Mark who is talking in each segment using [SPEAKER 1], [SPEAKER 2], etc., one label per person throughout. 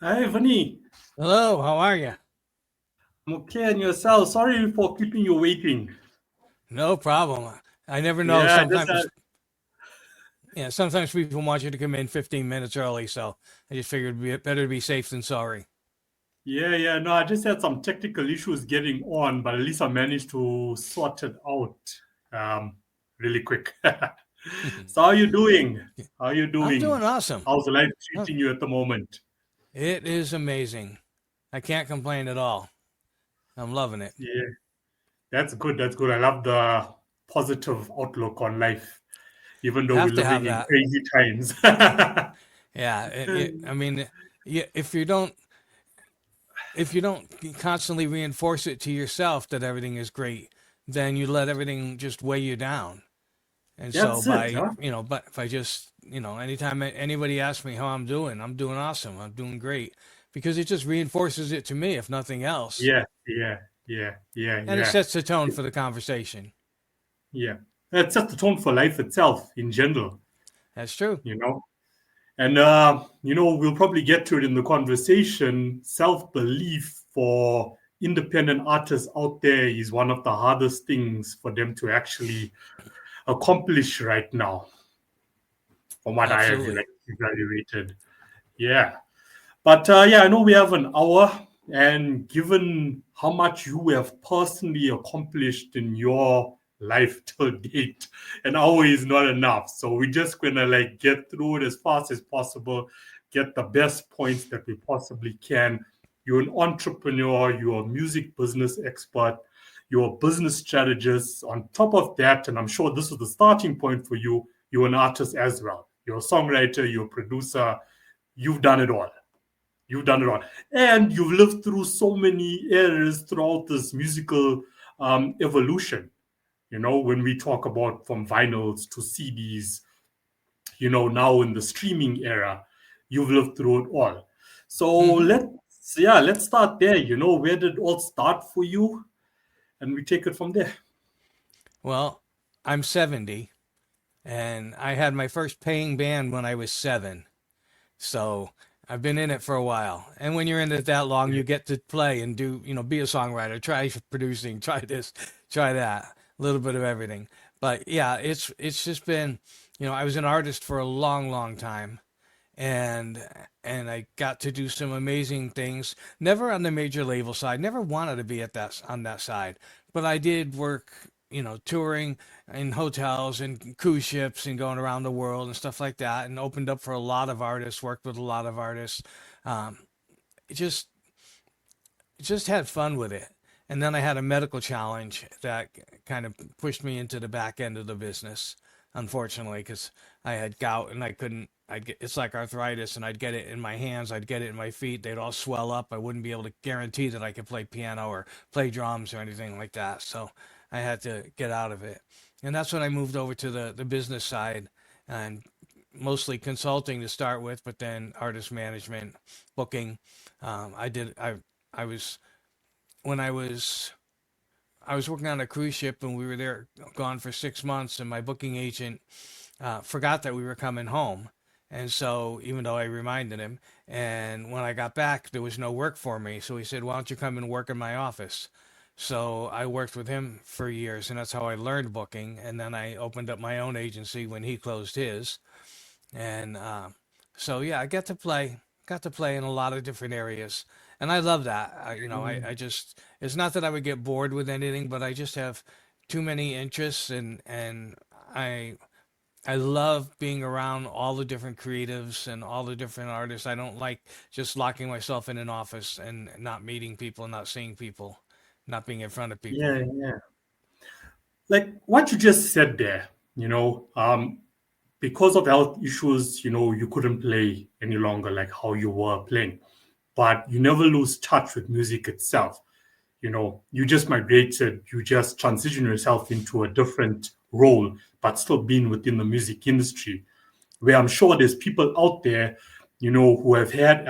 [SPEAKER 1] Hi, Vinny.
[SPEAKER 2] Hello, how are you?
[SPEAKER 1] I'm okay, and yourself? Sorry for keeping you waiting.
[SPEAKER 2] No problem. I never know.
[SPEAKER 1] Yeah, I just had,
[SPEAKER 2] Sometimes people want you to come in 15 minutes early, so I just figured it'd be better to be safe than sorry.
[SPEAKER 1] yeah. No, I just had some technical issues getting on, but at least I managed to sort it out um, really quick. So, how you doing? How you
[SPEAKER 2] I'm doing
[SPEAKER 1] doing?
[SPEAKER 2] awesome.
[SPEAKER 1] How's life
[SPEAKER 2] Oh,
[SPEAKER 1] treating you at the moment?
[SPEAKER 2] it is amazing. I can't complain at all. I'm loving it.
[SPEAKER 1] Yeah, that's good. That's good. I love the positive outlook on life, even though
[SPEAKER 2] Have
[SPEAKER 1] we're
[SPEAKER 2] to have
[SPEAKER 1] living in
[SPEAKER 2] that.
[SPEAKER 1] crazy times.
[SPEAKER 2] Yeah, I mean, if you don't constantly reinforce it to yourself that everything is great, then you let everything just weigh you down. And so
[SPEAKER 1] That's it,
[SPEAKER 2] by,
[SPEAKER 1] huh?
[SPEAKER 2] but if I just, anytime anybody asks me how I'm doing awesome. I'm doing great because it just reinforces it to me, if nothing else.
[SPEAKER 1] Yeah, yeah,
[SPEAKER 2] And it
[SPEAKER 1] yeah.
[SPEAKER 2] sets the tone for the conversation.
[SPEAKER 1] Yeah. That's just the tone for life itself in general,
[SPEAKER 2] That's true.
[SPEAKER 1] you know. And, we'll probably get to it in the conversation. Self belief for independent artists out there is one of the hardest things for them to actually accomplish right now, from what I have
[SPEAKER 2] Absolutely.
[SPEAKER 1] evaluated. Yeah. But yeah, I know we have an hour, and given how much you have personally accomplished in your life till date, an hour is not enough. So we're just gonna get through it as fast as possible, get the best points that we possibly can. You're an entrepreneur, you're a music business expert, you're a business strategist. On top of that, and I'm sure this is the starting point for you, you're an artist as well. You're a songwriter, you're a producer, you've done it all. You've done it all. And you've lived through so many eras throughout this musical evolution. When we talk about from vinyls to CDs, now in the streaming era, you've lived through it all. So
[SPEAKER 2] Hmm.
[SPEAKER 1] let's start there. Where did it all start for you? And we take it from there.
[SPEAKER 2] Well, I'm 70 and I had my first paying band when I was 7. So I've been in it for a while. And when you're in it that long,
[SPEAKER 1] Yeah,
[SPEAKER 2] you get to play and do, be a songwriter, try producing, try this, try that, a little bit of everything. But yeah, it's just been, I was an artist for a long, long time. And I got to do some amazing things. Never on the major label side. Never wanted to be at that on that side, but I did work, touring in hotels and cruise ships and going around the world and stuff like that, and opened up for a lot of artists. Worked with a lot of artists. Um, it just had fun with it. And then I had a medical challenge that kind of pushed me into the back end of the business, unfortunately, because I had gout and I couldn't. It's like arthritis, and I'd get it in my hands, I'd get it in my feet. They'd all swell up. I wouldn't be able to guarantee that I could play piano or play drums or anything like that. So I had to get out of it, and that's when I moved over to the business side, and mostly consulting to start with, but then artist management, booking. I did. I was when I was working on a cruise ship and we were there gone for 6 months, and my booking agent forgot that we were coming home. And so, even though I reminded him, and when I got back, there was no work for me. So he said, "Why don't you come and work in my office?" So I worked with him for years, and that's how I learned booking. And then I opened up my own agency when he closed his. And so yeah, I got to play in a lot of different areas, and I love that. I just it's not that I would get bored with anything, but I just have too many interests, and I I love being around all the different creatives and all the different artists. I don't like just locking myself in an office and not meeting people, not seeing people, not being in front of people.
[SPEAKER 1] yeah. Like what you just said there, because of health issues, you couldn't play any longer like how you were playing. But you never lose touch with music itself. You just migrated, you just transition yourself into a different role, but still being within the music industry, where I'm sure there's people out there, who have had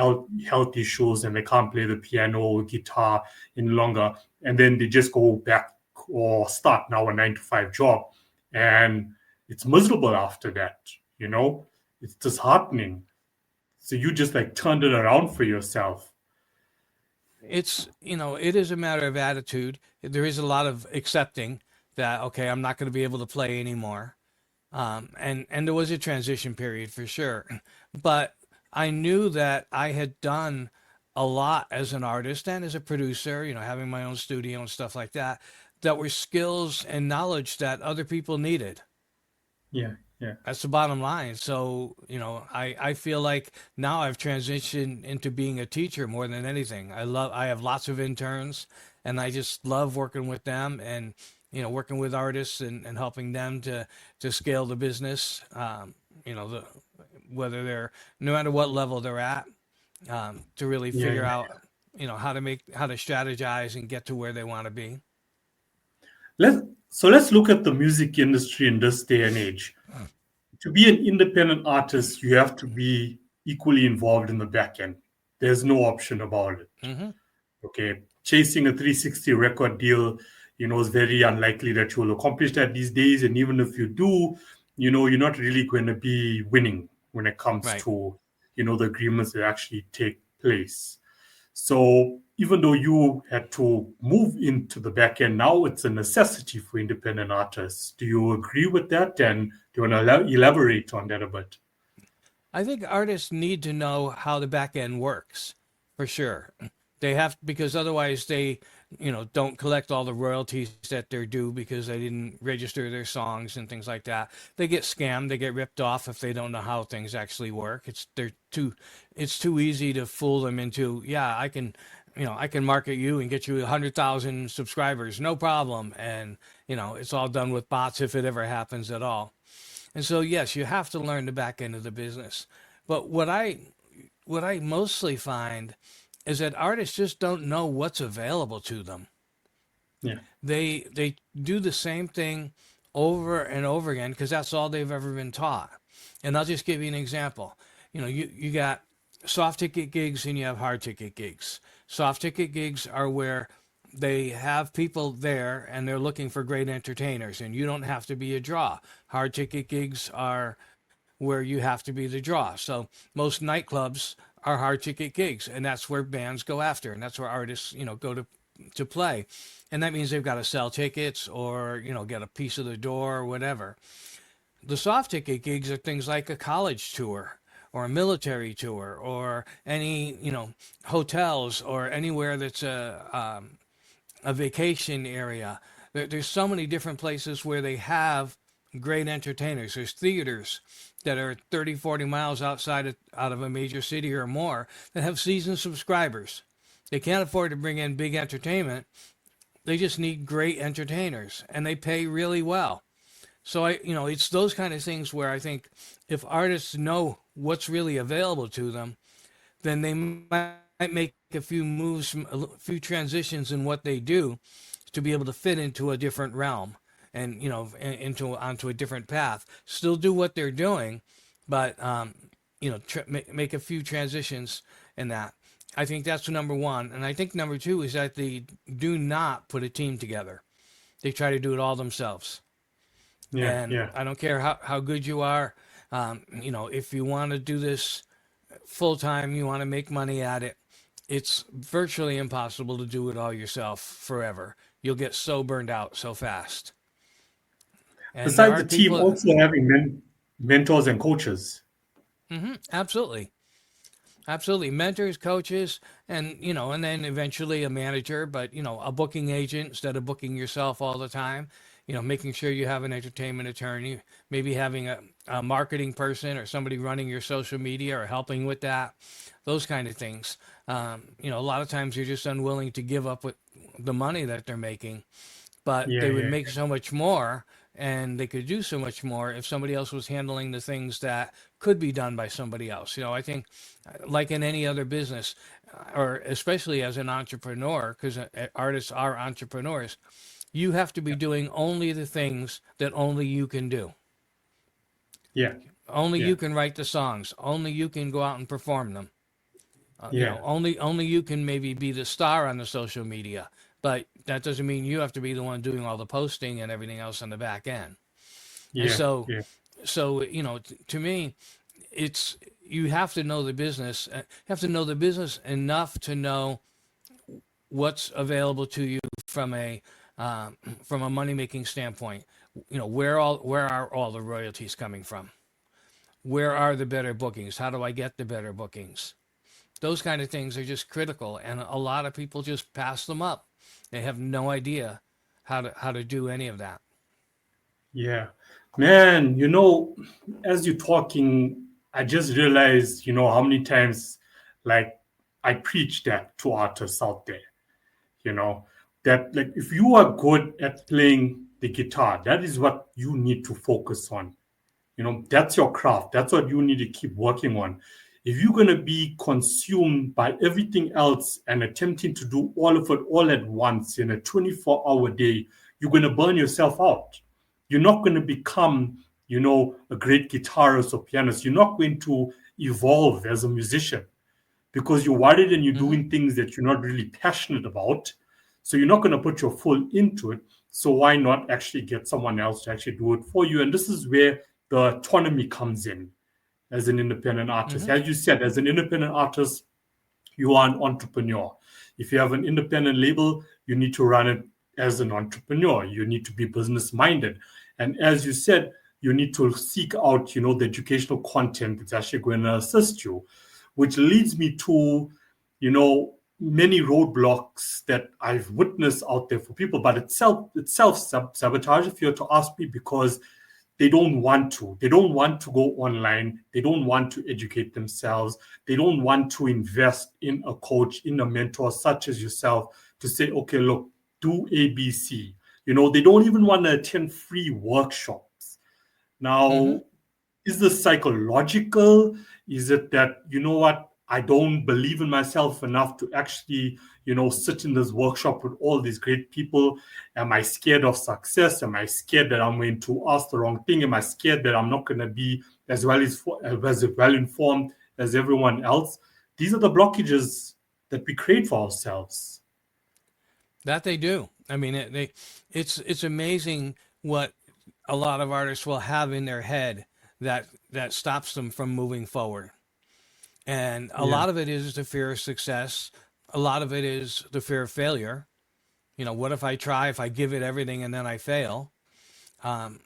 [SPEAKER 1] health issues and they can't play the piano or guitar any longer. And then they just go back or start now a 9 to 5 job. And it's miserable after that, you know, it's disheartening. So you just like turned it around for yourself.
[SPEAKER 2] It's, it is a matter of attitude. There is a lot of accepting that, okay, I'm not going to be able to play anymore. And there was a transition period for sure. But I knew that I had done a lot as an artist and as a producer, having my own studio and stuff like that, that were skills and knowledge that other people needed.
[SPEAKER 1] Yeah, yeah,
[SPEAKER 2] That's the bottom line. So, I feel like now I've transitioned into being a teacher more than anything. I have lots of interns and I just love working with them and, working with artists and helping them to scale the business. The, whether they're, no matter what level they're at, to really
[SPEAKER 1] yeah,
[SPEAKER 2] figure
[SPEAKER 1] yeah.
[SPEAKER 2] out, how to strategize and get to where they want to be.
[SPEAKER 1] Let's let's look at the music industry in this day and age. To be an independent artist, you have to be equally involved in the back end. There's no option about it.
[SPEAKER 2] Hmm.
[SPEAKER 1] Okay, chasing a 360 record deal, is very unlikely that you will accomplish that these days. And even if you do, you're not really going to be winning when it comes
[SPEAKER 2] Right.
[SPEAKER 1] to, the agreements that actually take place. So even though you had to move into the back end, now it's a necessity for independent artists. Do you agree with that? And do you want to elaborate on that a bit?
[SPEAKER 2] I think artists need to know how the back end works for sure. They have, because otherwise they, don't collect all the royalties that they're due because they didn't register their songs and things like that. They get scammed, they get ripped off if they don't know how things actually work. It's too easy to fool them into, yeah, I can market you and get you 100,000 subscribers, no problem. And, it's all done with bots if it ever happens at all. And so, yes, you have to learn the back end of the business. But what I mostly find is that artists just don't know what's available to them.
[SPEAKER 1] Yeah.
[SPEAKER 2] They do the same thing over and over again because that's all they've ever been taught. And I'll just give you an example. You got soft ticket gigs and you have hard ticket gigs. Soft ticket gigs are where they have people there and they're looking for great entertainers and you don't have to be a draw. Hard ticket gigs are where you have to be the draw. So most nightclubs are hard ticket gigs and that's where bands go after and that's where artists, go to play. And that means they've got to sell tickets or, get a piece of the door or whatever. The soft ticket gigs are things like a college tour or a military tour or any, hotels or anywhere that's a vacation area. There's so many different places where they have great entertainers. There's theaters that are 30, 40 miles out of a major city or more that have season subscribers. They can't afford to bring in big entertainment. They just need great entertainers and they pay really well. So it's those kind of things where I think if artists know what's really available to them, then they might make a few moves, a few transitions in what they do to be able to fit into a different realm and into onto a different path. Still do what they're doing, but make a few transitions in that. I think that's number one, and I think number two is that they do not put a team together. They try to do it all themselves,
[SPEAKER 1] Yeah,
[SPEAKER 2] and
[SPEAKER 1] yeah.
[SPEAKER 2] I don't care how good you are. If you want to do this full time, you want to make money at it, it's virtually impossible to do it all yourself forever. You'll get so burned out so fast. And there
[SPEAKER 1] Besides
[SPEAKER 2] are
[SPEAKER 1] the team,
[SPEAKER 2] people,
[SPEAKER 1] also having mentors and coaches.
[SPEAKER 2] absolutely, absolutely, mentors, coaches, and and then eventually a manager, but a booking agent instead of booking yourself all the time. Making sure you have an entertainment attorney, maybe having a marketing person or somebody running your social media or helping with that, those kind of things. A lot of times you're just unwilling to give up with the money that they're making, but
[SPEAKER 1] Yeah,
[SPEAKER 2] they would
[SPEAKER 1] yeah,
[SPEAKER 2] make so much more and they could do so much more if somebody else was handling the things that could be done by somebody else. I think like in any other business or especially as an entrepreneur, because artists are entrepreneurs, you have to be doing only the things that only you can do.
[SPEAKER 1] yeah,
[SPEAKER 2] Only
[SPEAKER 1] yeah,
[SPEAKER 2] you can write the songs. Only you can go out and perform them.
[SPEAKER 1] yeah,
[SPEAKER 2] Only you can maybe be the star on the social media, but that doesn't mean you have to be the one doing all the posting and everything else on the back end. And
[SPEAKER 1] yeah,
[SPEAKER 2] so,
[SPEAKER 1] yeah,
[SPEAKER 2] so to me, it's you have to know the business. You have to know the business enough to know what's available to you from a money making standpoint. Where are all the royalties coming from? Where are the better bookings? How do I get the better bookings? Those kind of things are just critical, and a lot of people just pass them up. They have no idea how to do any of that.
[SPEAKER 1] Yeah. Man, as you're talking, I just realized, how many times like I preach that to artists out there, you know, that like if you are good at playing the guitar, that is what you need to focus on. That's your craft. That's what you need to keep working on. If you're going to be consumed by everything else and attempting to do all of it all at once in a 24-hour day, you're going to burn yourself out. You're not going to become, a great guitarist or pianist. You're not going to evolve as a musician because you're worried and you're
[SPEAKER 2] Hmm.
[SPEAKER 1] doing things that you're not really passionate about. So you're not going to put your full into it. So why not actually get someone else to actually do it for you? And this is where the autonomy comes in as an independent artist.
[SPEAKER 2] Hmm.
[SPEAKER 1] As you said, as an independent artist, you are an entrepreneur. If you have an independent label, you need to run it as an entrepreneur. You need to be business minded. And as you said, you need to seek out, the educational content that's actually going to assist you, which leads me to, many roadblocks that I've witnessed out there for people, but it's self sabotage if you're to ask me, because they don't want to. They don't want to go online. They don't want to educate themselves. They don't want to invest in a coach, in a mentor such as yourself to say, okay, look, do ABC. They don't even want to attend free workshops.
[SPEAKER 2] Hmm.
[SPEAKER 1] Now, is this psychological? Is it that, what, I don't believe in myself enough to actually, sit in this workshop with all these great people? Am I scared of success? Am I scared that I'm going to ask the wrong thing? Am I scared that I'm not going to be as well informed as everyone else? These are the blockages that we create for ourselves.
[SPEAKER 2] That they do. I mean, it's amazing what a lot of artists will have in their head that stops them from moving forward. And a
[SPEAKER 1] Yeah,
[SPEAKER 2] lot of it is the fear of success. A lot of it is the fear of failure. What if I try, if I give it everything and then I fail? Um,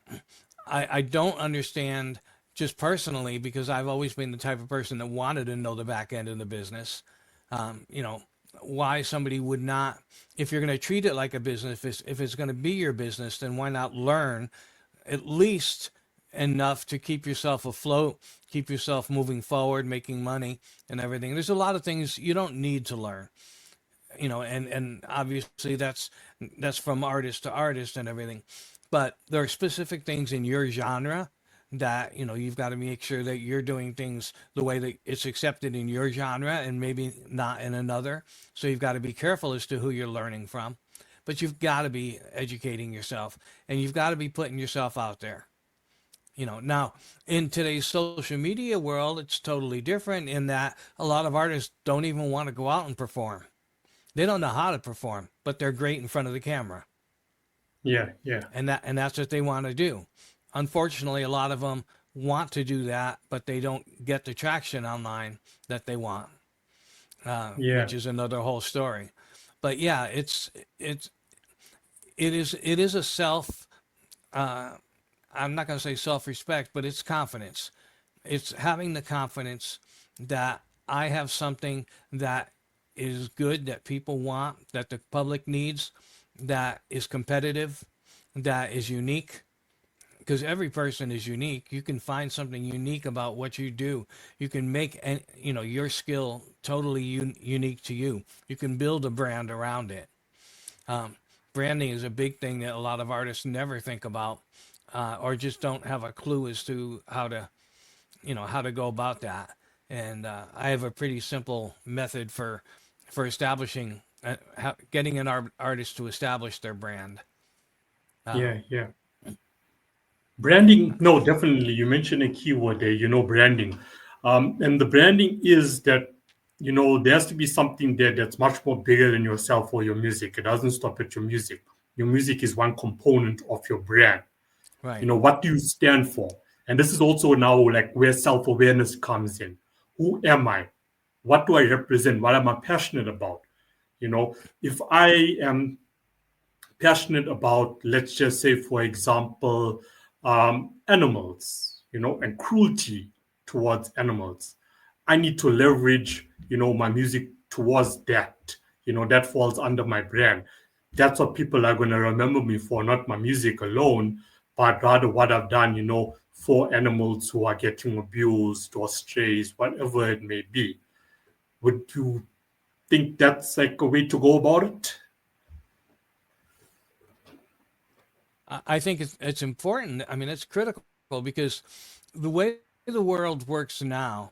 [SPEAKER 2] I don't understand just personally because I've always been the type of person that wanted to know the back end of the business. Um, you know, why somebody would not, if you're going to treat it like a business, if it's going to be your business, then why not learn at least enough to keep yourself afloat, keep yourself moving forward, making money and everything. There's a lot of things you don't need to learn, and obviously that's from artist to artist and everything. But there are specific things in your genre that you've got to make sure that you're doing things the way that it's accepted in your genre and maybe not in another. So you've got to be careful as to who you're learning from, but you've got to be educating yourself and you've got to be putting yourself out there. Now in today's social media world, it's totally different in that a lot of artists don't even want to go out and perform. They don't know how to perform, but they're great in front of the camera,
[SPEAKER 1] yeah, yeah,
[SPEAKER 2] and that's what they want to do. Unfortunately, a lot of them want to do that, but they don't get the traction online that they want,
[SPEAKER 1] yeah,
[SPEAKER 2] which is another whole story. But yeah, it's it is a self. Uh, I'm not going to say self-respect, but it's confidence. It's having the confidence that I have something that is good, that people want, that the public needs, that is competitive, that is unique. Because every person is unique. You can find something unique about what you do. You can make your skill totally unique to you. You can build a brand around it. Um, Branding is a big thing that a lot of artists never think about, or just don't have a clue as to how to go about that. And I have a pretty simple method for establishing, getting an artist to establish their brand. Uh,
[SPEAKER 1] yeah, yeah. Branding, no, definitely. You mentioned a keyword there, branding. And the branding is that, there has to be something there that's much more bigger than yourself or your music. It doesn't stop at your music. Your music is one component of your brand.
[SPEAKER 2] right.
[SPEAKER 1] What do you stand for? And this is also now like where self awareness comes in. who am I? What do I represent? What am I passionate about? If I am passionate about, let's just say, for example, animals, and cruelty towards animals, I need to leverage, my music towards that. That falls under my brand. That's what people are going to remember me for, not my music alone, but rather what I've done, for animals who are getting abused or strays, whatever it may be. Would you think that's like a way to go about it?
[SPEAKER 2] I think it's important. I mean, it's critical because the way the world works now,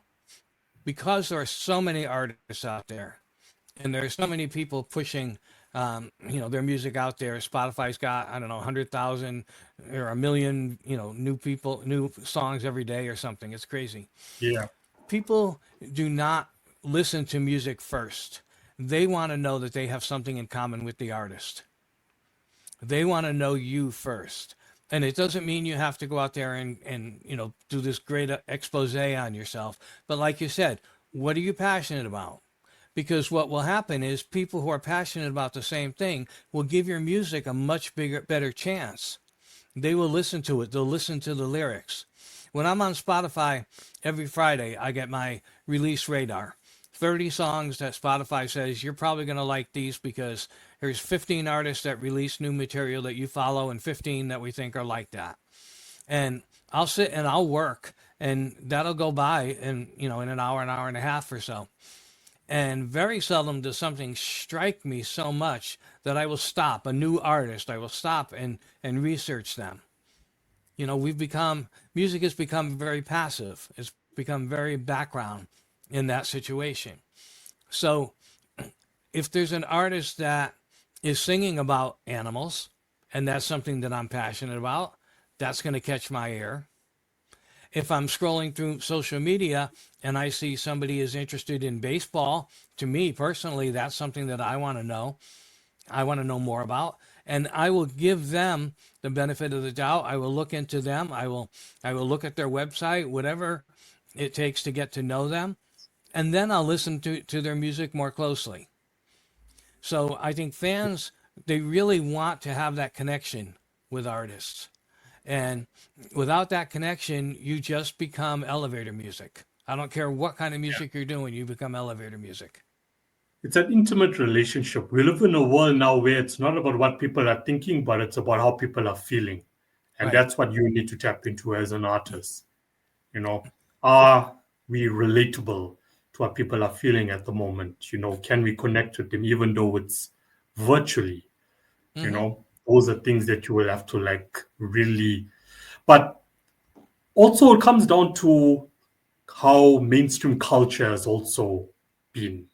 [SPEAKER 2] because there are so many artists out there, and there are so many people pushing, their music out there. Spotify's got, I don't know, 100,000 or a million, new people, new songs every day or something. It's crazy.
[SPEAKER 1] Yeah.
[SPEAKER 2] People do not listen to music first. They want to know that they have something in common with the artist. They want to know you first. And it doesn't mean you have to go out there and do this great expose on yourself. But like you said, what are you passionate about? Because what will happen is people who are passionate about the same thing will give your music a much better chance. They will listen to it. They'll listen to the lyrics. When I'm on Spotify every Friday, I get my release radar. 30 songs that Spotify says you're probably going to like these because there's 15 artists that release new material that you follow and 15 that we think are like that. And I'll sit and I'll work, and that'll go by in an hour and a half or so. And very seldom does something strike me so much that I will stop a new artist. I will stop and research them. Music has become very passive. It's become very background in that situation. So if there's an artist that is singing about animals, and that's something that I'm passionate about, that's going to catch my ear. If I'm scrolling through social media and I see somebody is interested in baseball, to me personally, that's something that I want to know. I want to know more about, and I will give them the benefit of the doubt. I will look into them. I will look at their website, whatever it takes to get to know them, and then I'll listen to their music more closely. So I think fans, they really want to have that connection with artists. And without that connection, you just become elevator music. I don't care what kind of music you're doing, you become elevator music.
[SPEAKER 1] It's an intimate relationship. We live in a world now where it's not about what people are thinking, but it's about how people are feeling. And
[SPEAKER 2] Right.
[SPEAKER 1] that's what you need to tap into as an artist. Are we relatable to what people are feeling at the moment? Can we connect with them even though it's virtually?
[SPEAKER 2] Mm-hmm.
[SPEAKER 1] Those are things that you will have to like really. But also, it comes down to how mainstream culture has also been.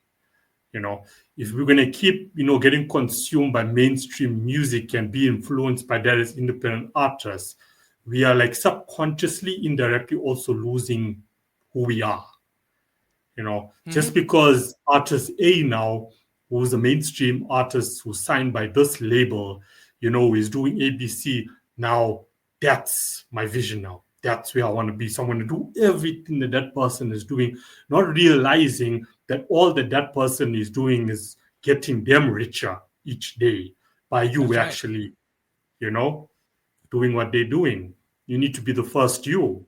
[SPEAKER 1] you know if we're going to keep getting consumed by mainstream music and be influenced by that as independent artists, we are like subconsciously, indirectly also losing who we are.
[SPEAKER 2] Mm-hmm.
[SPEAKER 1] Just because artist A now, who's a mainstream artist who's signed by this label, is doing ABC now, that's my vision now. That's where I want to be. So I'm going to do everything that that person is doing, not realizing that all that that person is doing is getting them richer each day by you
[SPEAKER 2] That's right.
[SPEAKER 1] actually, you know, doing what they're doing. You need to be the first you.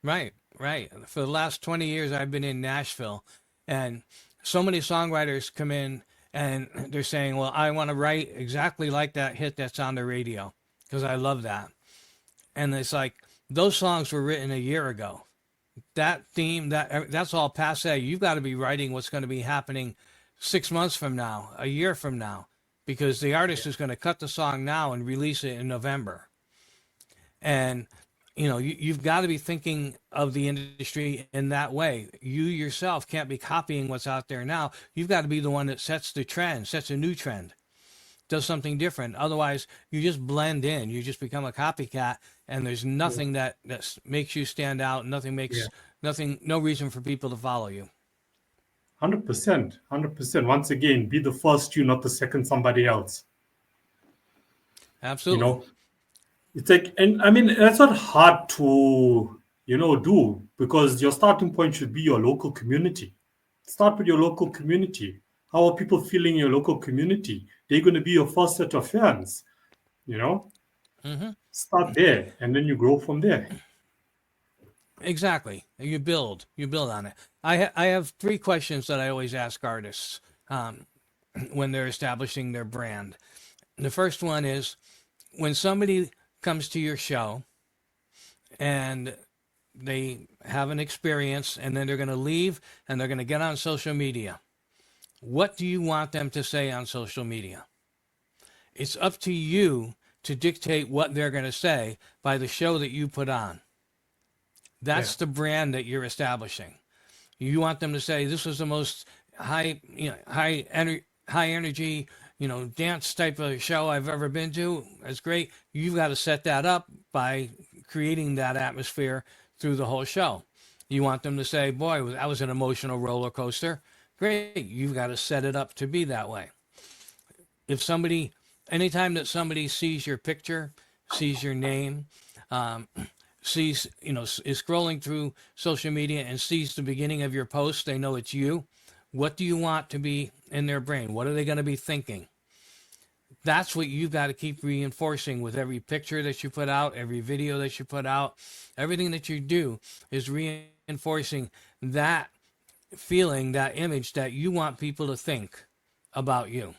[SPEAKER 2] Right, right. For the last 20 years, I've been in Nashville, and so many songwriters come in and they're saying, well, I want to write exactly like that hit that's on the radio because I love that. And it's like, those songs were written a year ago. That theme, that's all passe. You've got to be writing what's going to be happening 6 months from now, a year from now, because the artist is going to cut the song now and release it in November. And you've got to be thinking of the industry in that way. You yourself can't be copying what's out there now. You've got to be the one that sets the trend, sets a new trend, does something different. Otherwise, you just blend in. You just become a copycat, and there's
[SPEAKER 1] Yeah.
[SPEAKER 2] nothing that makes you stand out. Nothing
[SPEAKER 1] Yeah.
[SPEAKER 2] makes nothing, no reason for people to follow you.
[SPEAKER 1] 100%. 100%. Once again, be the first you, not the second somebody else. You
[SPEAKER 2] Absolutely.
[SPEAKER 1] know, it's like, and I mean, that's not hard to, do, because your starting point should be your local community. Start with your local community. How are people feeling in your local community? They're going to be your first set of fans, you know?
[SPEAKER 2] Hmm.
[SPEAKER 1] Start there and then you grow from there.
[SPEAKER 2] Exactly. You build on it. I have three questions that I always ask artists um, when they're establishing their brand. The first one is when somebody comes to your show and they have an experience and then they're going to leave and they're going to get on social media. What do you want them to say on social media? It's up to you to dictate what they're going to say by the show that you put on.
[SPEAKER 1] Yeah.
[SPEAKER 2] That's the brand that you're establishing. You want them to say this was the most high energy, dance type of show I've ever been to. It's great. You've got to set that up by creating that atmosphere through the whole show. You want them to say, "Boy, that was an emotional roller coaster." Great. You've got to set it up to be that way. If somebody, anytime that somebody sees your picture, sees your name, um, sees, is scrolling through social media and sees the beginning of your post, they know it's you. What do you want to be in their brain? What are they going to be thinking? That's what you've got to keep reinforcing with every picture that you put out, every video that you put out. Everything that you do is reinforcing that feeling, that image that you want people to think about you.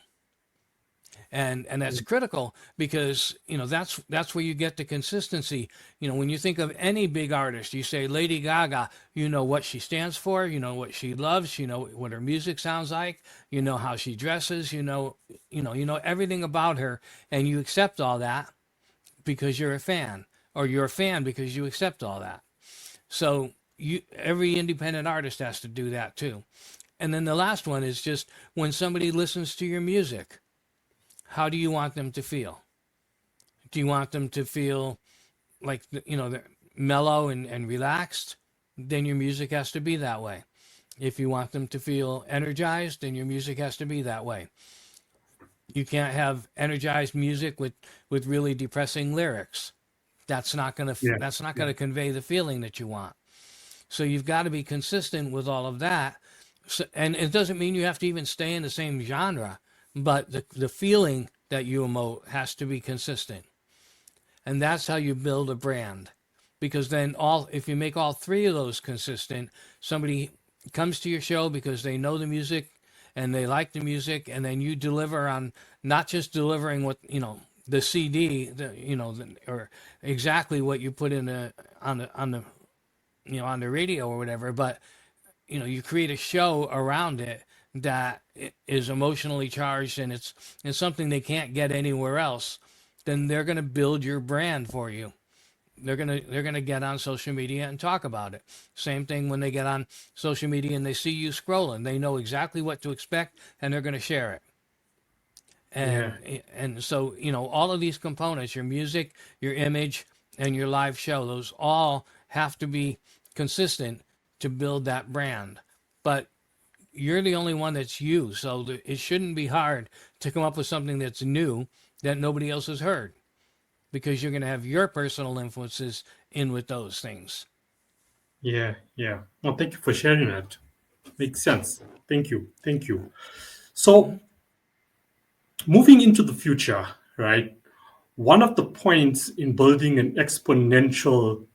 [SPEAKER 2] And that's critical because that's where you get the consistency. When you think of any big artist, you say Lady Gaga, you know what she stands for, you know what she loves, you know what her music sounds like, you know how she dresses, you know everything about her, and you accept all that because you're a fan, or you're a fan because you accept all that. So every independent artist has to do that too. And then the last one is just when somebody listens to your music, how do you want them to feel? Do you want them to feel like, they're mellow and relaxed? Then your music has to be that way. If you want them to feel energized, then your music has to be that way. You can't have energized music with really depressing lyrics.
[SPEAKER 1] Yeah.
[SPEAKER 2] That's not
[SPEAKER 1] Yeah.
[SPEAKER 2] gonna convey the feeling that you want. So you've got to be consistent with all of that. So, and it doesn't mean you have to even stay in the same genre, but the feeling that you emote has to be consistent. And that's how you build a brand. Because then if you make all three of those consistent, somebody comes to your show because they know the music and they like the music, and then you deliver on not just delivering what, the CD, or exactly what you put in on the radio or whatever, but you create a show around it that is emotionally charged, and it's something they can't get anywhere else. Then they're going to build your brand for you. They're going to get on social media and talk about it. Same thing when they get on social media and they see you scrolling, they know exactly what to expect, and they're going to share it.
[SPEAKER 1] Yeah.
[SPEAKER 2] And so all of these components, your music, your image, and your live show, those all have to be consistent to build that brand. But you're the only one that's you, so it shouldn't be hard to come up with something that's new that nobody else has heard, because you're going to have your personal influences in with those things.
[SPEAKER 1] Yeah. Yeah. No, thank you for sharing that. Makes sense. Thank you. Thank you. So, moving into the future, right? One of the points in building an exponential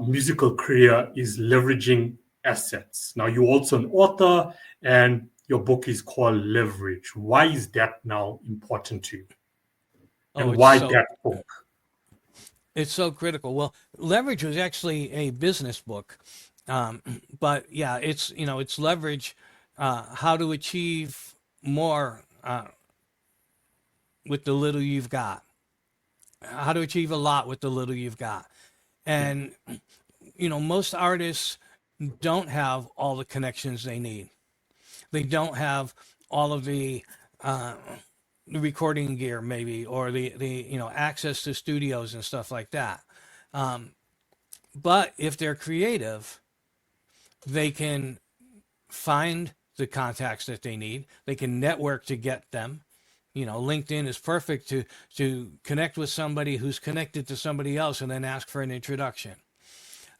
[SPEAKER 1] musical career is leveraging assets. Now, you're also an author, and your book is called Leverage. Why is that now important to you?
[SPEAKER 2] Oh,
[SPEAKER 1] And
[SPEAKER 2] it's
[SPEAKER 1] why
[SPEAKER 2] so
[SPEAKER 1] that book?
[SPEAKER 2] it's so critical. Well, Leverage was actually a business book, um, but yeah, it's leverage, how to achieve more with the little you've got, how to achieve a lot with the little you've got.
[SPEAKER 1] Yeah.
[SPEAKER 2] And most artists don't have all the connections they need. They don't have all of uh, the recording gear, maybe, or the access to studios and stuff like that. Um, but if they're creative, they can find the contacts that they need. They can network to get them. LinkedIn is perfect to connect with somebody who's connected to somebody else and then ask for an introduction.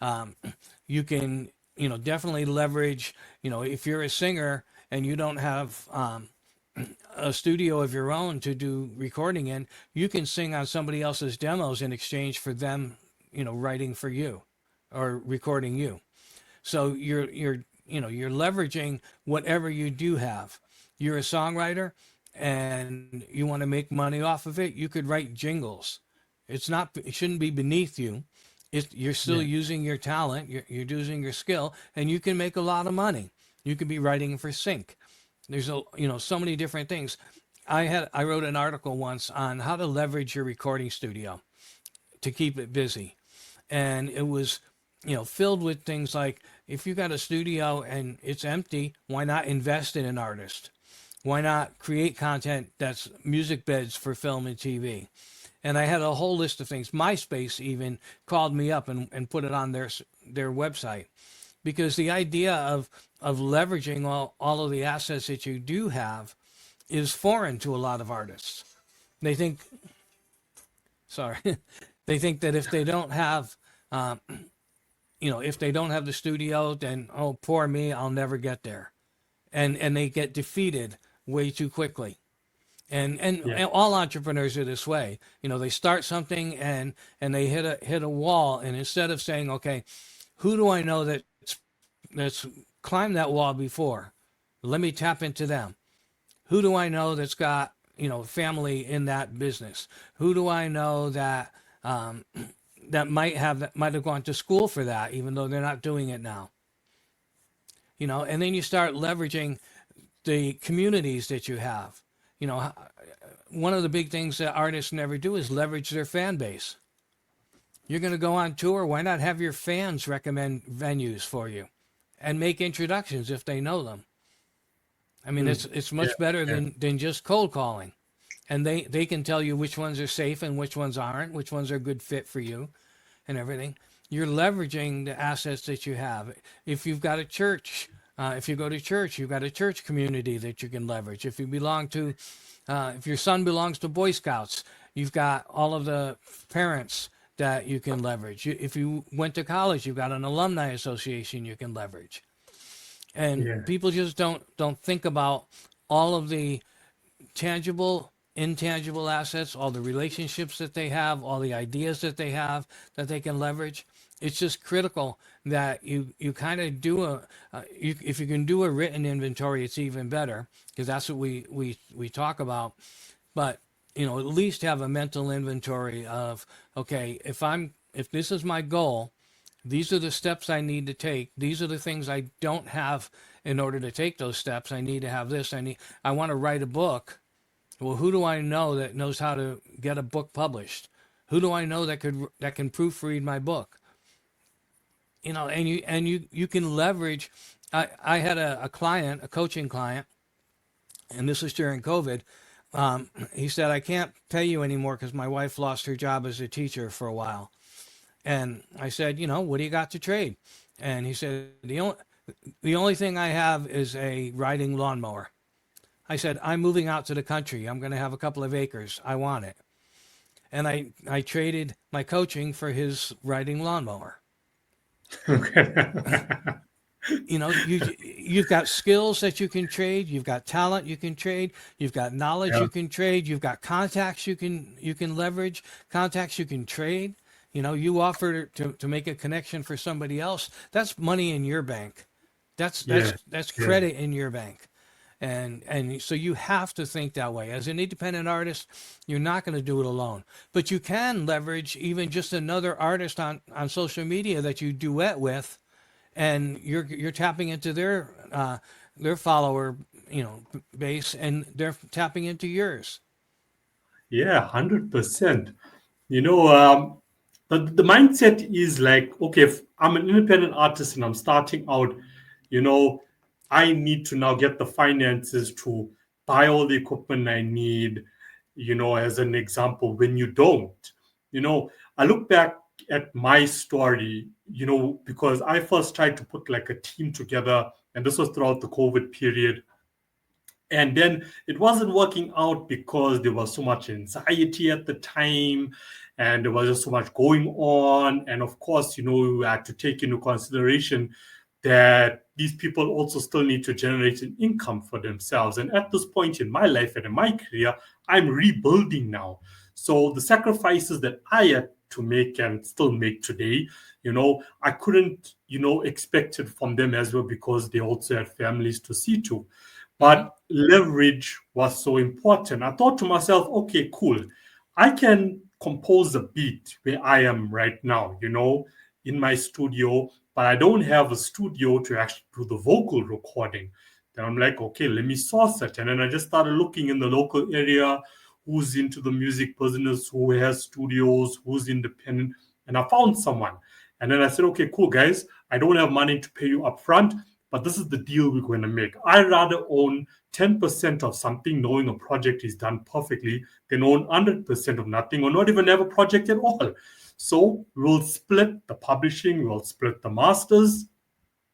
[SPEAKER 2] Um, you can, definitely leverage, if you're a singer and you don't have a studio of your own to do recording in, you can sing on somebody else's demos in exchange for them, writing for you or recording you. So you're leveraging whatever you do have. You're a songwriter and you want to make money off of it, you could write jingles. It shouldn't be beneath you. You're still
[SPEAKER 1] Yeah.
[SPEAKER 2] using your talent, you're using your skill, and you can make a lot of money. You could be writing for sync. There's so many different things. I wrote an article once on how to leverage your recording studio to keep it busy, and it was filled with things like, if you got a studio and it's empty, why not invest in an artist? Why not create content that's music beds for film and TV? And I had a whole list of things. MySpace even called me up and put it on their website, because the idea of leveraging all of the assets that you do have is foreign to a lot of artists. They think, sorry, they think that if they don't have, if they don't have the studio, then, oh, poor me, I'll never get there. And they get defeated way too quickly. And
[SPEAKER 1] Yeah.
[SPEAKER 2] all entrepreneurs are this way. They start something and they hit a wall, and instead of saying, okay, who do I know that's climbed that wall before? Let me tap into them. Who do I know that's got family in that business? Who do I know that that might have gone to school for that, even though they're not doing it now? And then you start leveraging the communities that you have. One of the big things that artists never do is leverage their fan base. You're going to go on tour. Why not have your fans recommend venues for you and make introductions if they know them? I mean,
[SPEAKER 1] Mm.
[SPEAKER 2] it's
[SPEAKER 1] Yeah.
[SPEAKER 2] much better
[SPEAKER 1] Yeah.
[SPEAKER 2] than just cold calling. And they can tell you which ones are safe and which ones aren't, which ones are a good fit for you and everything. You're leveraging the assets that you have. If you've got a church, if you go to church, you've got a church community that you can leverage. If your son belongs to Boy Scouts, you've got all of the parents that you can leverage. If you went to college, you've got an alumni association you can leverage. And
[SPEAKER 1] Yeah.
[SPEAKER 2] people just don't think about all of the tangible, intangible assets, all the relationships that they have, all the ideas that they have that they can leverage. It's just critical that you kind of do if you can do a written inventory, it's even better, because that's what we talk about. But at least have a mental inventory of, okay, if this is my goal, these are the steps I need to take. These are the things I don't have in order to take those steps. I need to have this. I want to write a book. Well, who do I know that knows how to get a book published? Who do I know that can proofread my book? And you can leverage. I had a client, a coaching client, and this was during COVID. He said, I can't pay you anymore because my wife lost her job as a teacher for a while. And I said, what do you got to trade? And he said, the only thing I have is a riding lawnmower. I said, I'm moving out to the country. I'm going to have a couple of acres. I want it. And I traded my coaching for his riding lawnmower.
[SPEAKER 1] Okay.
[SPEAKER 2] You've got skills that you can trade. You've got talent you can trade. You've got knowledge
[SPEAKER 1] Yeah.
[SPEAKER 2] you can trade. You've got contacts you can leverage. Contacts you can trade. You offer to make a connection for somebody else. That's money in your bank. That's
[SPEAKER 1] Yeah.
[SPEAKER 2] that's that's
[SPEAKER 1] Yeah.
[SPEAKER 2] credit in your bank. And so you have to think that way. As an independent artist, you're not going to do it alone. But you can leverage even just another artist on social media that you duet with, and you're tapping into their follower base, and they're tapping into yours.
[SPEAKER 1] Yeah. 100%. You know, the mindset is like, okay, if I'm an independent artist and I'm starting out, you know, I need to now get the finances to buy all the equipment I need. As an example, when you don't, I look back at my story, because I first tried to put like a team together, and this was throughout the COVID period. And then it wasn't working out because there was so much anxiety at the time. and there was just so much going on. And of course, we had to take into consideration that these people also still need to generate an income for themselves. And at this point in my life and in my career, I'm rebuilding now. So the sacrifices that I had to make and still make today, I couldn't, expect it from them as well, because they also had families to see to.
[SPEAKER 2] Mm-hmm.
[SPEAKER 1] But leverage was so important. I thought to myself, okay, cool. I can compose a beat where I am right now, in my studio, but I don't have a studio to actually do the vocal recording. Then I'm like, okay, let me source it. And then I just started looking in the local area, who's into the music business, who has studios, who's independent. And I found someone. And then I said, okay, cool, guys. I don't have money to pay you up front, but this is the deal we're going to make. I'd rather own 10% of something, knowing a project is done perfectly, than own 100% of nothing or not even have a project at all. So we'll split the publishing, we'll split the masters,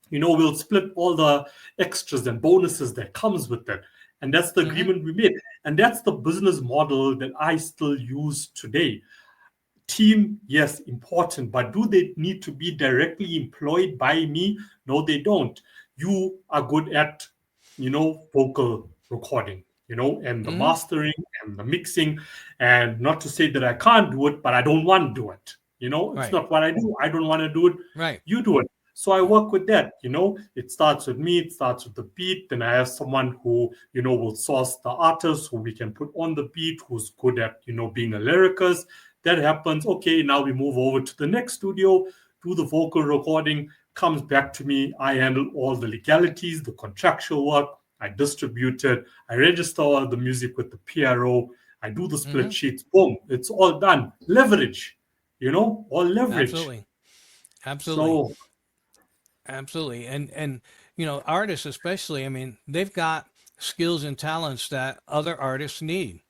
[SPEAKER 1] we'll split all the extras and bonuses that comes with it. And that's the
[SPEAKER 2] Mm-hmm.
[SPEAKER 1] agreement we made. And that's the business model that I still use today. Team, yes, important, but do they need to be directly employed by me? No, they don't. You are good at, vocal recording, and the
[SPEAKER 2] Mm-hmm.
[SPEAKER 1] mastering and the mixing. And not to say that I can't do it, but I don't want to do it. It's
[SPEAKER 2] Right.
[SPEAKER 1] not what I do. I don't want to do it.
[SPEAKER 2] Right.
[SPEAKER 1] You do it. So I work with that. It starts with me, it starts with the beat. Then I have someone who, will source the artist who we can put on the beat, who's good at, being a lyricist. That happens. Okay, now we move over to the next studio, do the vocal recording, comes back to me. I handle all the legalities, the contractual work. I distribute it. I register all the music with the PRO. I do the
[SPEAKER 2] Mm-hmm.
[SPEAKER 1] split sheets. Boom, it's all done. Leverage, all leverage.
[SPEAKER 2] Absolutely. Absolutely.
[SPEAKER 1] So,
[SPEAKER 2] Absolutely. And artists especially, I mean, they've got skills and talents that other artists need.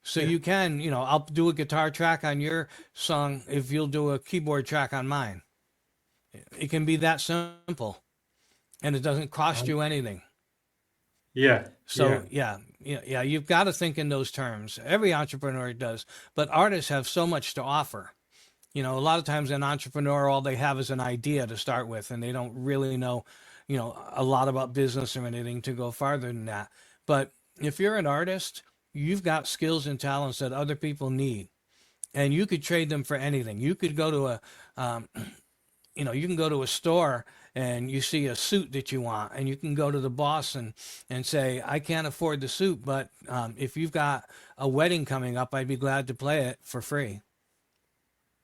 [SPEAKER 2] So
[SPEAKER 1] yeah,
[SPEAKER 2] you can, I'll do a guitar track on your song if you'll do a keyboard track on mine. It can be that simple, and it doesn't cost you anything.
[SPEAKER 1] yeah,
[SPEAKER 2] So
[SPEAKER 1] yeah,
[SPEAKER 2] yeah, you've got to think in those terms. Every entrepreneur does, but artists have so much to offer. A lot of times an entrepreneur, all they have is an idea to start with, and they don't really know, a lot about business or anything to go farther than that. But if you're an artist, you've got skills and talents that other people need, and you could trade them for anything. You could go to um, you can go to a store and you see a suit that you want, and you can go to the boss and say, I can't afford the suit, but if you've got a wedding coming up, I'd be glad to play it for free.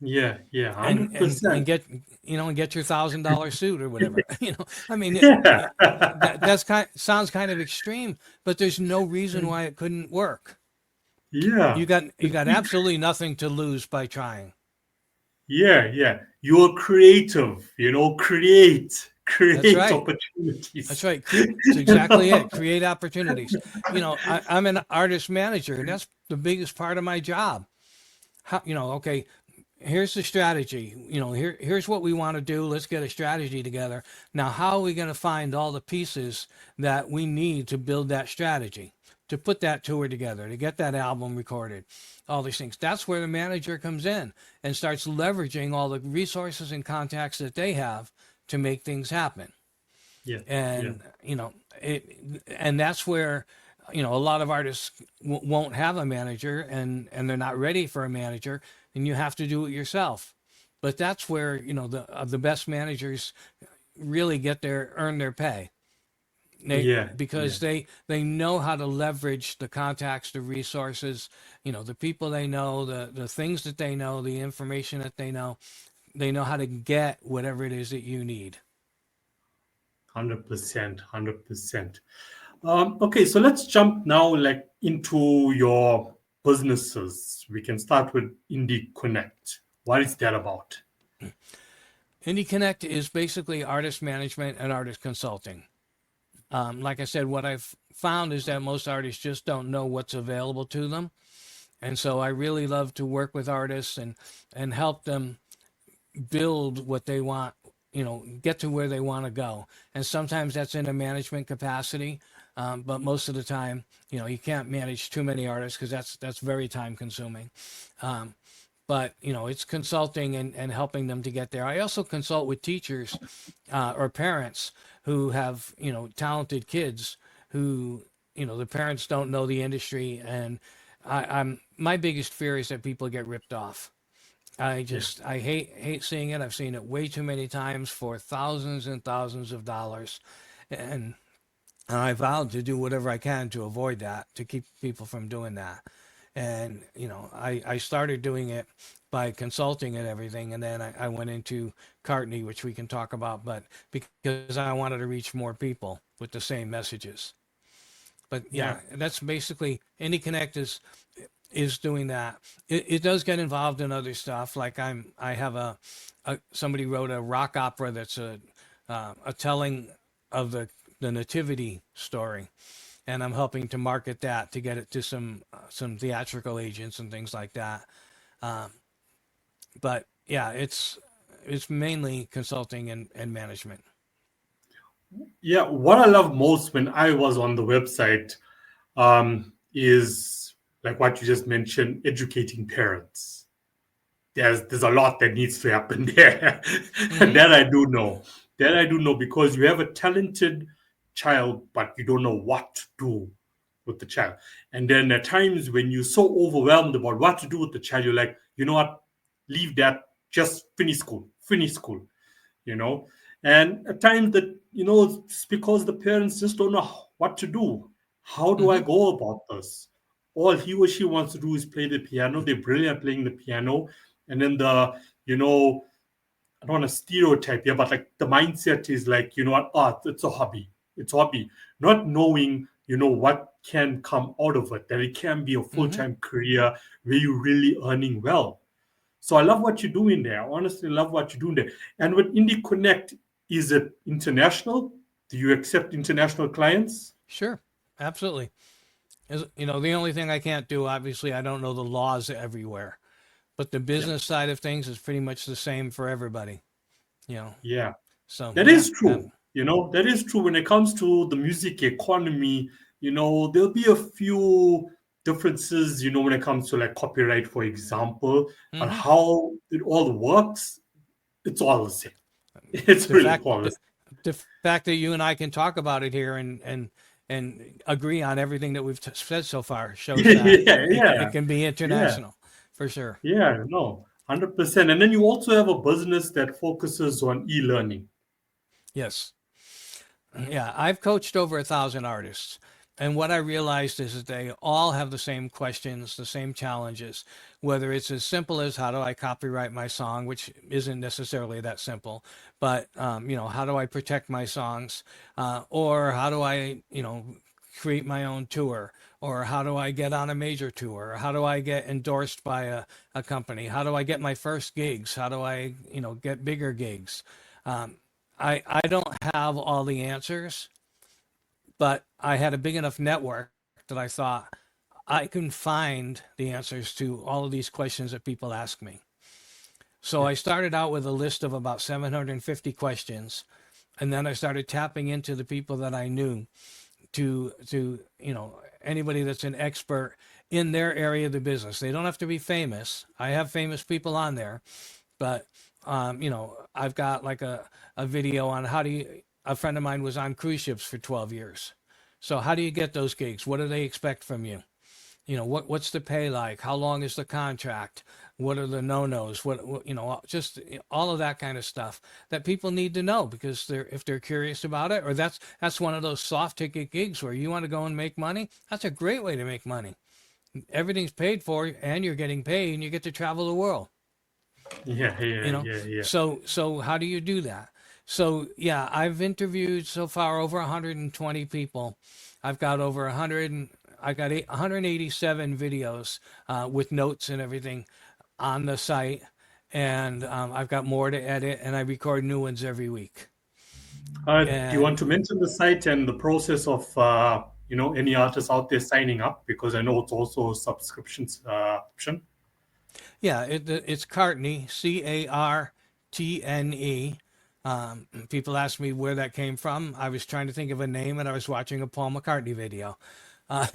[SPEAKER 1] yeah,
[SPEAKER 2] And
[SPEAKER 1] 100%.
[SPEAKER 2] get and get your $1,000 suit or whatever. I mean,
[SPEAKER 1] Yeah,
[SPEAKER 2] that's sounds kind of extreme, but there's no reason why it couldn't work.
[SPEAKER 1] yeah.
[SPEAKER 2] You got absolutely nothing to lose by trying.
[SPEAKER 1] Yeah, yeah. You're creative,
[SPEAKER 2] That's
[SPEAKER 1] create
[SPEAKER 2] right. That's
[SPEAKER 1] opportunities.
[SPEAKER 2] right. It's exactly it. Create opportunities. I'm an artist manager, and that's the biggest part of my job. Okay, here's the strategy. Here's what we want to do. Let's get a strategy together. Now, how are we going to find all the pieces that we need to build that strategy, to put that tour together, to get that album recorded, all these things? That's where the manager comes in and starts leveraging all the resources and contacts that they have to make things happen.
[SPEAKER 1] Yeah, yeah,
[SPEAKER 2] And it and that's where a lot of artists won't have a manager, and they're not ready for a manager, and you have to do it yourself. But that's where the best managers really earn their pay.
[SPEAKER 1] yeah, yeah.
[SPEAKER 2] Because they know how to leverage the contacts, the resources, the people they know, the things that they know, the information that they know how to get whatever it is that you need.
[SPEAKER 1] 100%, 100%. Okay, so let's jump now like into your businesses. We can start with Indie Connect. What is that about?
[SPEAKER 2] Indie Connect is basically artist management and artist consulting. Like I said, what I've found is that most artists just don't know what's available to them. And so I really love to work with artists and help them build what they want, get to where they want to go. And sometimes that's in a management capacity. But most of the time, you can't manage too many artists because that's very time consuming. Um, but it's consulting and helping them to get there. I also consult with teachers or parents who have talented kids who the parents don't know the industry, and I'm my biggest fear is that people get ripped off.
[SPEAKER 1] Yeah.
[SPEAKER 2] I hate seeing it. I've seen it way too many times for thousands and thousands of dollars, and I vowed to do whatever I can to avoid that, to keep people from doing that. And I started doing it by consulting and everything, and then I went into Cartney, which we can talk about, but because I wanted to reach more people with the same messages. But
[SPEAKER 1] Yeah.
[SPEAKER 2] yeah, that's basically IndieConnect is doing that. It does get involved in other stuff. Like I have a somebody wrote a rock opera that's a telling of the nativity story, and I'm helping to market that to get it to some theatrical agents and things like that. Um, but yeah, it's mainly consulting and management.
[SPEAKER 1] Yeah. What I love most when I was on the website is like what you just mentioned, educating parents. There's a lot that needs to happen there.
[SPEAKER 2] Mm-hmm.
[SPEAKER 1] That I do know. That I do know because you have a talented child, but you don't know what to do with the child. And then at times when you're so overwhelmed about what to do with the child, you're like, you know what, leave that, just finish school, you know. And at times that, it's because the parents just don't know what to do. How do I
[SPEAKER 2] Mm-hmm.
[SPEAKER 1] go about this? All he or she wants to do is play the piano. They're brilliant at playing the piano. And then you know, I don't want to stereotype here, but like the mindset is like, you know what, it's a hobby. It's a hobby. Not knowing, what can come out of it, that it can be a
[SPEAKER 2] Mm-hmm.
[SPEAKER 1] full-time career where you're really earning well. So I love what you're doing there. I honestly love what you're doing there. And with Indie Connect, is it international? Do you accept international clients?
[SPEAKER 2] Sure, absolutely. The only thing I can't do, obviously, I don't know the laws everywhere, but the
[SPEAKER 1] Yeah.
[SPEAKER 2] business side of things is pretty much the same for everybody. You know,
[SPEAKER 1] Yeah.
[SPEAKER 2] so
[SPEAKER 1] That
[SPEAKER 2] yeah,
[SPEAKER 1] is true. That is true when it comes to the music economy. There'll be a few differences, when it comes to like copyright, for example, but
[SPEAKER 2] hmm
[SPEAKER 1] how it all works, it's all the same. It's
[SPEAKER 2] the
[SPEAKER 1] really
[SPEAKER 2] fact
[SPEAKER 1] all the
[SPEAKER 2] the,
[SPEAKER 1] same.
[SPEAKER 2] the fact that you and I can talk about it here and agree on everything that we've said so far shows that
[SPEAKER 1] Yeah,
[SPEAKER 2] it
[SPEAKER 1] yeah,
[SPEAKER 2] can be
[SPEAKER 1] yeah,
[SPEAKER 2] international for sure.
[SPEAKER 1] yeah, no, 100%. And then you also have a business that focuses on e-learning.
[SPEAKER 2] Yes. Yeah, I've coached over 1,000 artists. And what I realized is that they all have the same questions, the same challenges, whether it's as simple as how do I copyright my song, which isn't necessarily that simple, but, how do I protect my songs? Or how do I, create my own tour? Or how do I get on a major tour? Or how do I get endorsed by a company? How do I get my first gigs? How do I, get bigger gigs? Um, I don't have all the answers, but I had a big enough network that I thought I can find the answers to all of these questions that people ask me. So
[SPEAKER 1] Yeah,
[SPEAKER 2] I started out with a list of about 750 questions, and then I started tapping into the people that I knew to anybody that's an expert in their area of the business. They don't have to be famous. I have famous people on there, but I've got like a video on how do you. A friend of mine was on cruise ships for 12 years. So how do you get those gigs? What do they expect from you? What's the pay like? How long is the contract? What are the no-nos? What just all of that kind of stuff that people need to know because if they're curious about it, or that's one of those soft ticket gigs where you want to go and make money. That's a great way to make money. Everything's paid for and you're getting paid and you get to travel the world.
[SPEAKER 1] yeah, yeah,
[SPEAKER 2] you know
[SPEAKER 1] yeah, yeah.
[SPEAKER 2] so how do you do that? So yeah, I've interviewed so far over 120 people. I've got over 100 and I got 187 videos with notes and everything on the site, and I've got more to edit, and I record new ones every week.
[SPEAKER 1] Do you want
[SPEAKER 2] And
[SPEAKER 1] to mention the site and the process of, any artists out there signing up? Because I know it's also a subscriptions option.
[SPEAKER 2] yeah, it's Cartney, Cartne. People ask me where that came from. I was trying to think of a name, and I was watching a Paul McCartney video. Uh,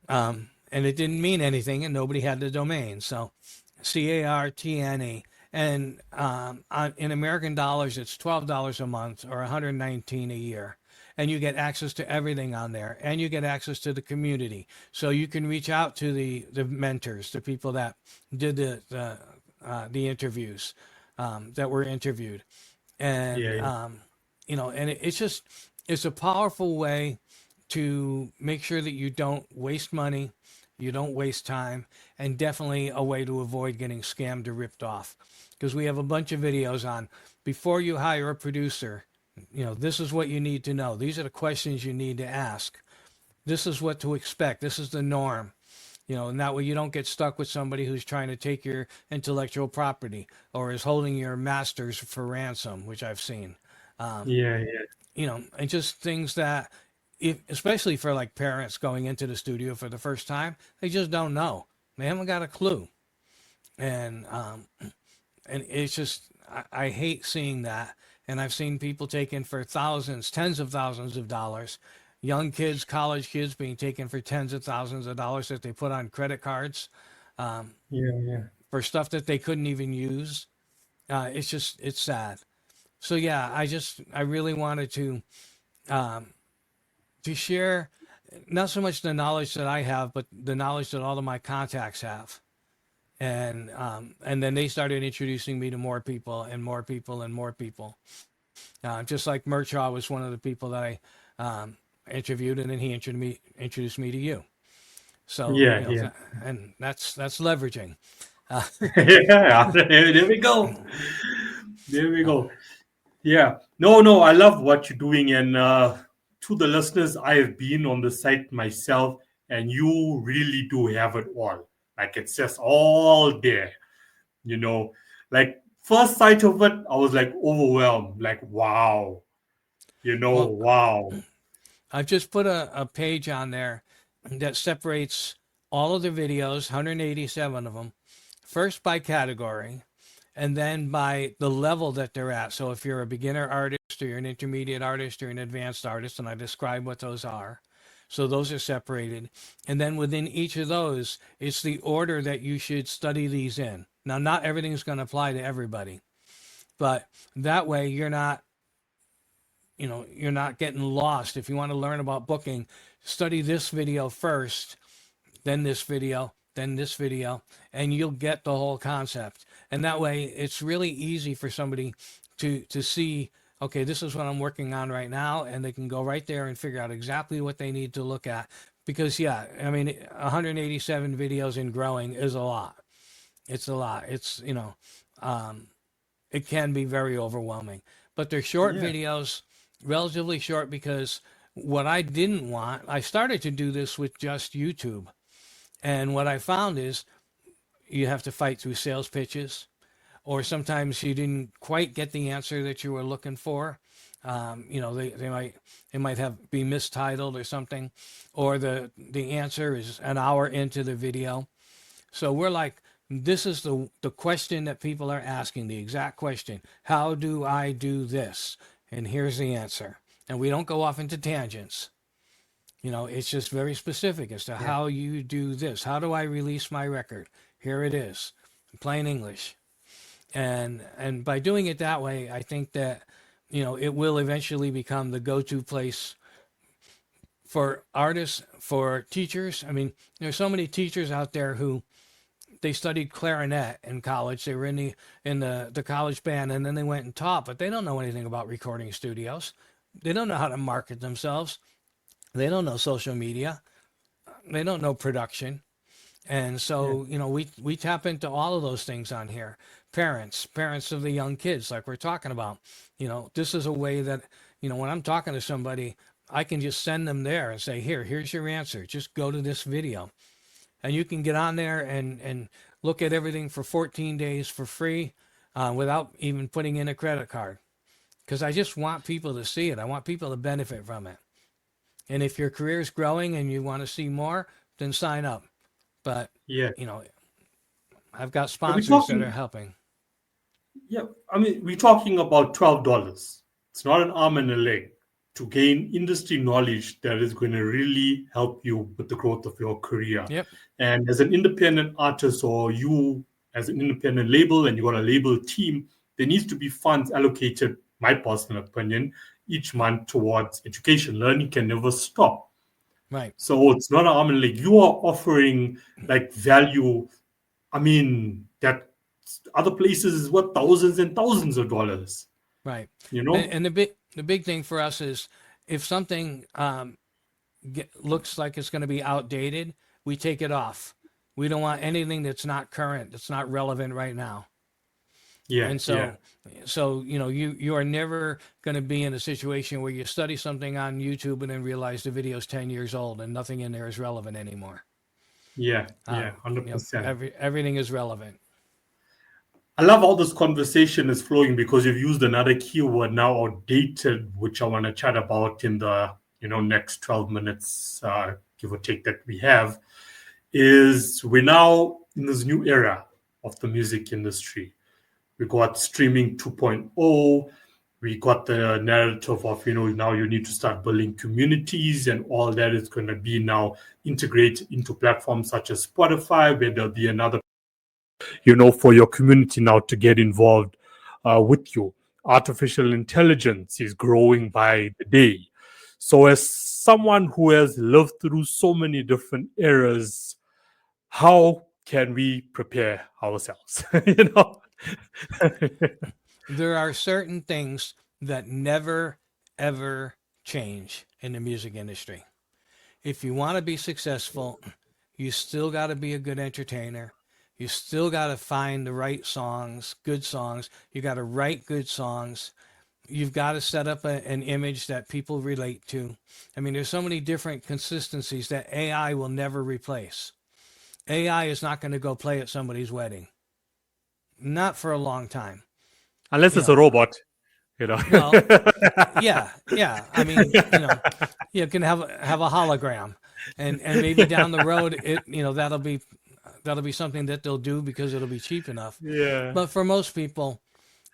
[SPEAKER 2] um, and it didn't mean anything, and nobody had the domain. So, CARTNE, and in American dollars, it's $12 a month or 119 a year, and you get access to everything on there, and you get access to the community. So you can reach out to the mentors, the people that did the interviews, that were interviewed, and
[SPEAKER 1] Yeah,
[SPEAKER 2] and it's just it's a powerful way to make sure that you don't waste money, you don't waste time, and definitely a way to avoid getting scammed or ripped off. Because we have a bunch of videos on before you hire a producer, this is what you need to know. These are the questions you need to ask. This is what to expect. This is the norm. And that way you don't get stuck with somebody who's trying to take your intellectual property or is holding your masters for ransom, which I've seen. Um,
[SPEAKER 1] yeah, yeah,
[SPEAKER 2] and just things that, if, especially for like parents going into the studio for the first time, they just don't know. They haven't got a clue, and it's just I hate seeing that. And I've seen people taken for thousands, tens of thousands of dollars. Young kids, college kids being taken for tens of thousands of dollars that they put on credit cards um,
[SPEAKER 1] yeah, yeah.
[SPEAKER 2] for stuff that they couldn't even use. It's sad. So yeah, I really wanted um, to share not so much the knowledge that I have, but the knowledge that all of my contacts have. And then they started introducing me to more people and more people and more people. Just like Murchaw was one of the people that I interviewed, and then he introduced me to you. So
[SPEAKER 1] Yeah, yeah.
[SPEAKER 2] and that's leveraging. Uh,
[SPEAKER 1] Yeah, there we go. There we
[SPEAKER 2] uh,
[SPEAKER 1] go. Yeah. No, no, I love what you're doing. And to the listeners, I have been on the site myself, and you really do have it all. Like it's just all there, you know. Like first sight of it, I was like overwhelmed. Like, wow,
[SPEAKER 2] well,
[SPEAKER 1] wow.
[SPEAKER 2] I've just put a page on there that separates all of the videos, 187 of them, first by category, and then by the level that they're at. So if you're a beginner artist or you're an intermediate artist or an advanced artist, and I describe what those are. So those are separated. And then within each of those, it's the order that you should study these in. Now, not everything's going to apply to everybody, but that way you're not getting lost. If you want to learn about booking, study this video first, then this video, then this video, and you'll get the whole concept. And that way it's really easy for somebody to see, okay, this is what I'm working on right now, and they can go right there and figure out exactly what they need to look at. Because yeah, I mean, 187 videos and growing is a lot. It's a lot. Um, it can be very overwhelming. But they're short
[SPEAKER 1] Yeah.
[SPEAKER 2] videos, relatively short, because what I didn't want, I started to do this with just YouTube. And what I found is you have to fight through sales pitches, or sometimes you didn't quite get the answer that you were looking for. They might have be mistitled or something, or the answer is an hour into the video. So we're like, this is the question that people are asking, the exact question. How do I do this? And here's the answer. And we don't go off into tangents. It's just very specific as to
[SPEAKER 1] Yeah.
[SPEAKER 2] how you do this. How do I release my record? Here it is, in plain English. And by doing it that way, I think that it will eventually become the go-to place for artists, for teachers. I mean, there's so many teachers out there who they studied clarinet in college. They were in the college band, and then they went and taught, but they don't know anything about recording studios. They don't know how to market themselves. They don't know social media. They don't know production. And
[SPEAKER 1] Yeah.
[SPEAKER 2] so, we tap into all of those things on here. Parents of the young kids, like we're talking about, this is a way that, when I'm talking to somebody, I can just send them there and say, here's your answer. Just go to this video. And you can get on there and look at everything for 14 days for free without even putting in a credit card. Because I just want people to see it. I want people to benefit from it. And if your career is growing and you want to see more, then sign up. But,
[SPEAKER 1] Yeah.
[SPEAKER 2] you know, I've got
[SPEAKER 1] Yeah, we're
[SPEAKER 2] sponsors that are
[SPEAKER 1] talking.
[SPEAKER 2] helping.
[SPEAKER 1] Yeah, I mean, we're talking about $12. It's not an arm and a leg. to gain industry knowledge that is going to really help you with the growth of your career.
[SPEAKER 2] Yep.
[SPEAKER 1] And as an independent artist, or you as an independent label, and you got a label team, there needs to be funds allocated, my personal opinion, each month towards education. Learning can never stop.
[SPEAKER 2] Right.
[SPEAKER 1] So it's not an arm and leg. You are offering like value. I mean, that other places is worth thousands and thousands of dollars.
[SPEAKER 2] Right.
[SPEAKER 1] You know?
[SPEAKER 2] And the big thing for us is if something looks like it's going to be outdated, we take it off. We don't want anything that's not current, that's not relevant right now.
[SPEAKER 1] Yeah,
[SPEAKER 2] And
[SPEAKER 1] yeah,
[SPEAKER 2] so you are never going to be in a situation where you study something on YouTube and then realize the video's 10 years old and nothing in there is relevant anymore.
[SPEAKER 1] yeah, yeah,
[SPEAKER 2] You know,
[SPEAKER 1] 100%.
[SPEAKER 2] everything is relevant.
[SPEAKER 1] I love how this conversation is flowing because you've used another keyword now, outdated, which I want to chat about in the next 12 minutes, give or take, that we have. Is we're now in this new era of the music industry. We got streaming 2.0. We got the narrative of now you need to start building communities, and all that is going to be now integrated into platforms such as Spotify, where there'll be another for your community now to get involved with you. Artificial intelligence is growing by the day. So, as someone who has lived through so many different eras, how can we prepare ourselves?
[SPEAKER 2] There are certain things that never, ever change in the music industry. If you want to be successful, you still got to be a good entertainer. You still got to find the right songs, good songs. You got to write good songs. You've got to set up an image that people relate to. I mean, there's so many different consistencies that AI will never replace. AI is not going to go play at somebody's wedding. Not for a long time.
[SPEAKER 1] Unless
[SPEAKER 2] You
[SPEAKER 1] it's a
[SPEAKER 2] know,
[SPEAKER 1] robot.
[SPEAKER 2] well, yeah. I mean, you can have a hologram, and maybe down the road, that'll be something that they'll do because it'll be cheap enough.
[SPEAKER 1] Yeah.
[SPEAKER 2] But for most people,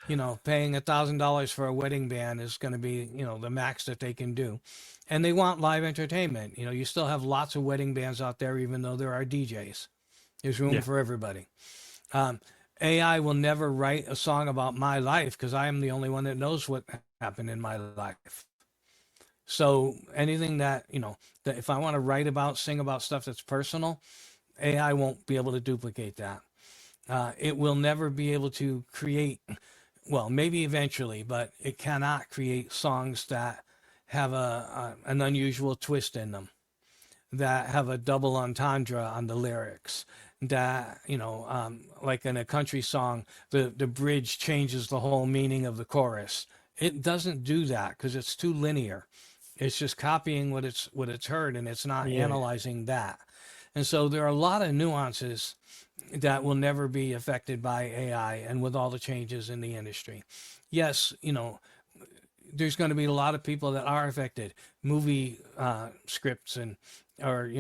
[SPEAKER 2] paying $1,000 for a wedding band is going to be, the max that they can do. And they want live entertainment. You still have lots of wedding bands out there, even though there are DJs. There's room
[SPEAKER 1] Yeah.
[SPEAKER 2] for everybody. Um, AI will never write a song about my life because I am the only one that knows what happened in my life. So anything that if I want to write about, sing about stuff that's personal, AI won't be able to duplicate that. It will never be able to create, well, maybe eventually, but it cannot create songs that have an unusual twist in them, that have a double entendre on the lyrics, that like in a country song, the bridge changes the whole meaning of the chorus. It doesn't do that because it's too linear. It's just copying what it's heard, and it's not
[SPEAKER 1] Yeah.
[SPEAKER 2] analyzing that. And so there are a lot of nuances that will never be affected by AI and with all the changes in the industry. Yes, there's going to be a lot of people that are affected. Movie scripts or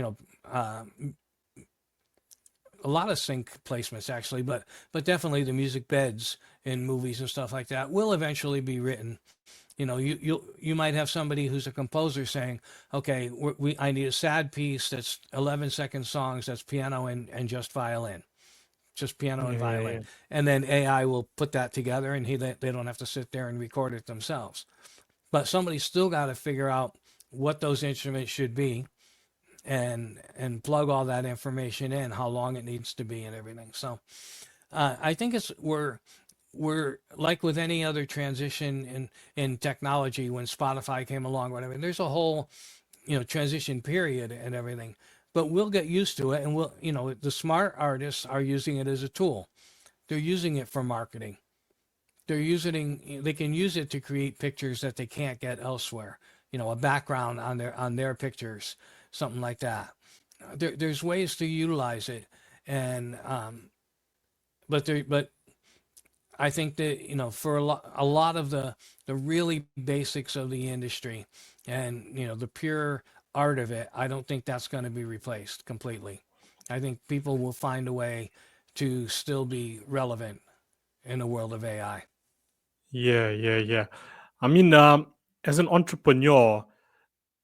[SPEAKER 2] a lot of sync placements actually, but definitely the music beds in movies and stuff like that will eventually be written. You might have somebody who's a composer saying, okay, I need a sad piece that's 11-second songs, that's piano and just violin, just piano and
[SPEAKER 1] Yeah.
[SPEAKER 2] violin,
[SPEAKER 1] Yeah.
[SPEAKER 2] and then AI will put that together, and they don't have to sit there and record it themselves. But somebody's still got to figure out what those instruments should be, and plug all that information in, how long it needs to be, and everything. So I think we're like with any other transition in technology. When Spotify came along, whatever, there's a whole transition period and everything. But we'll get used to it, and the smart artists are using it as a tool. They're using it for marketing. They can use it to create pictures that they can't get elsewhere. A background on their pictures, something like that. There's ways to utilize it, and but I think that for a lot of the really basics of the industry, and the pure art of it, I don't think that's going to be replaced completely. I think people will find a way to still be relevant in the world of AI.
[SPEAKER 1] Yeah. Yeah. I mean, as an entrepreneur,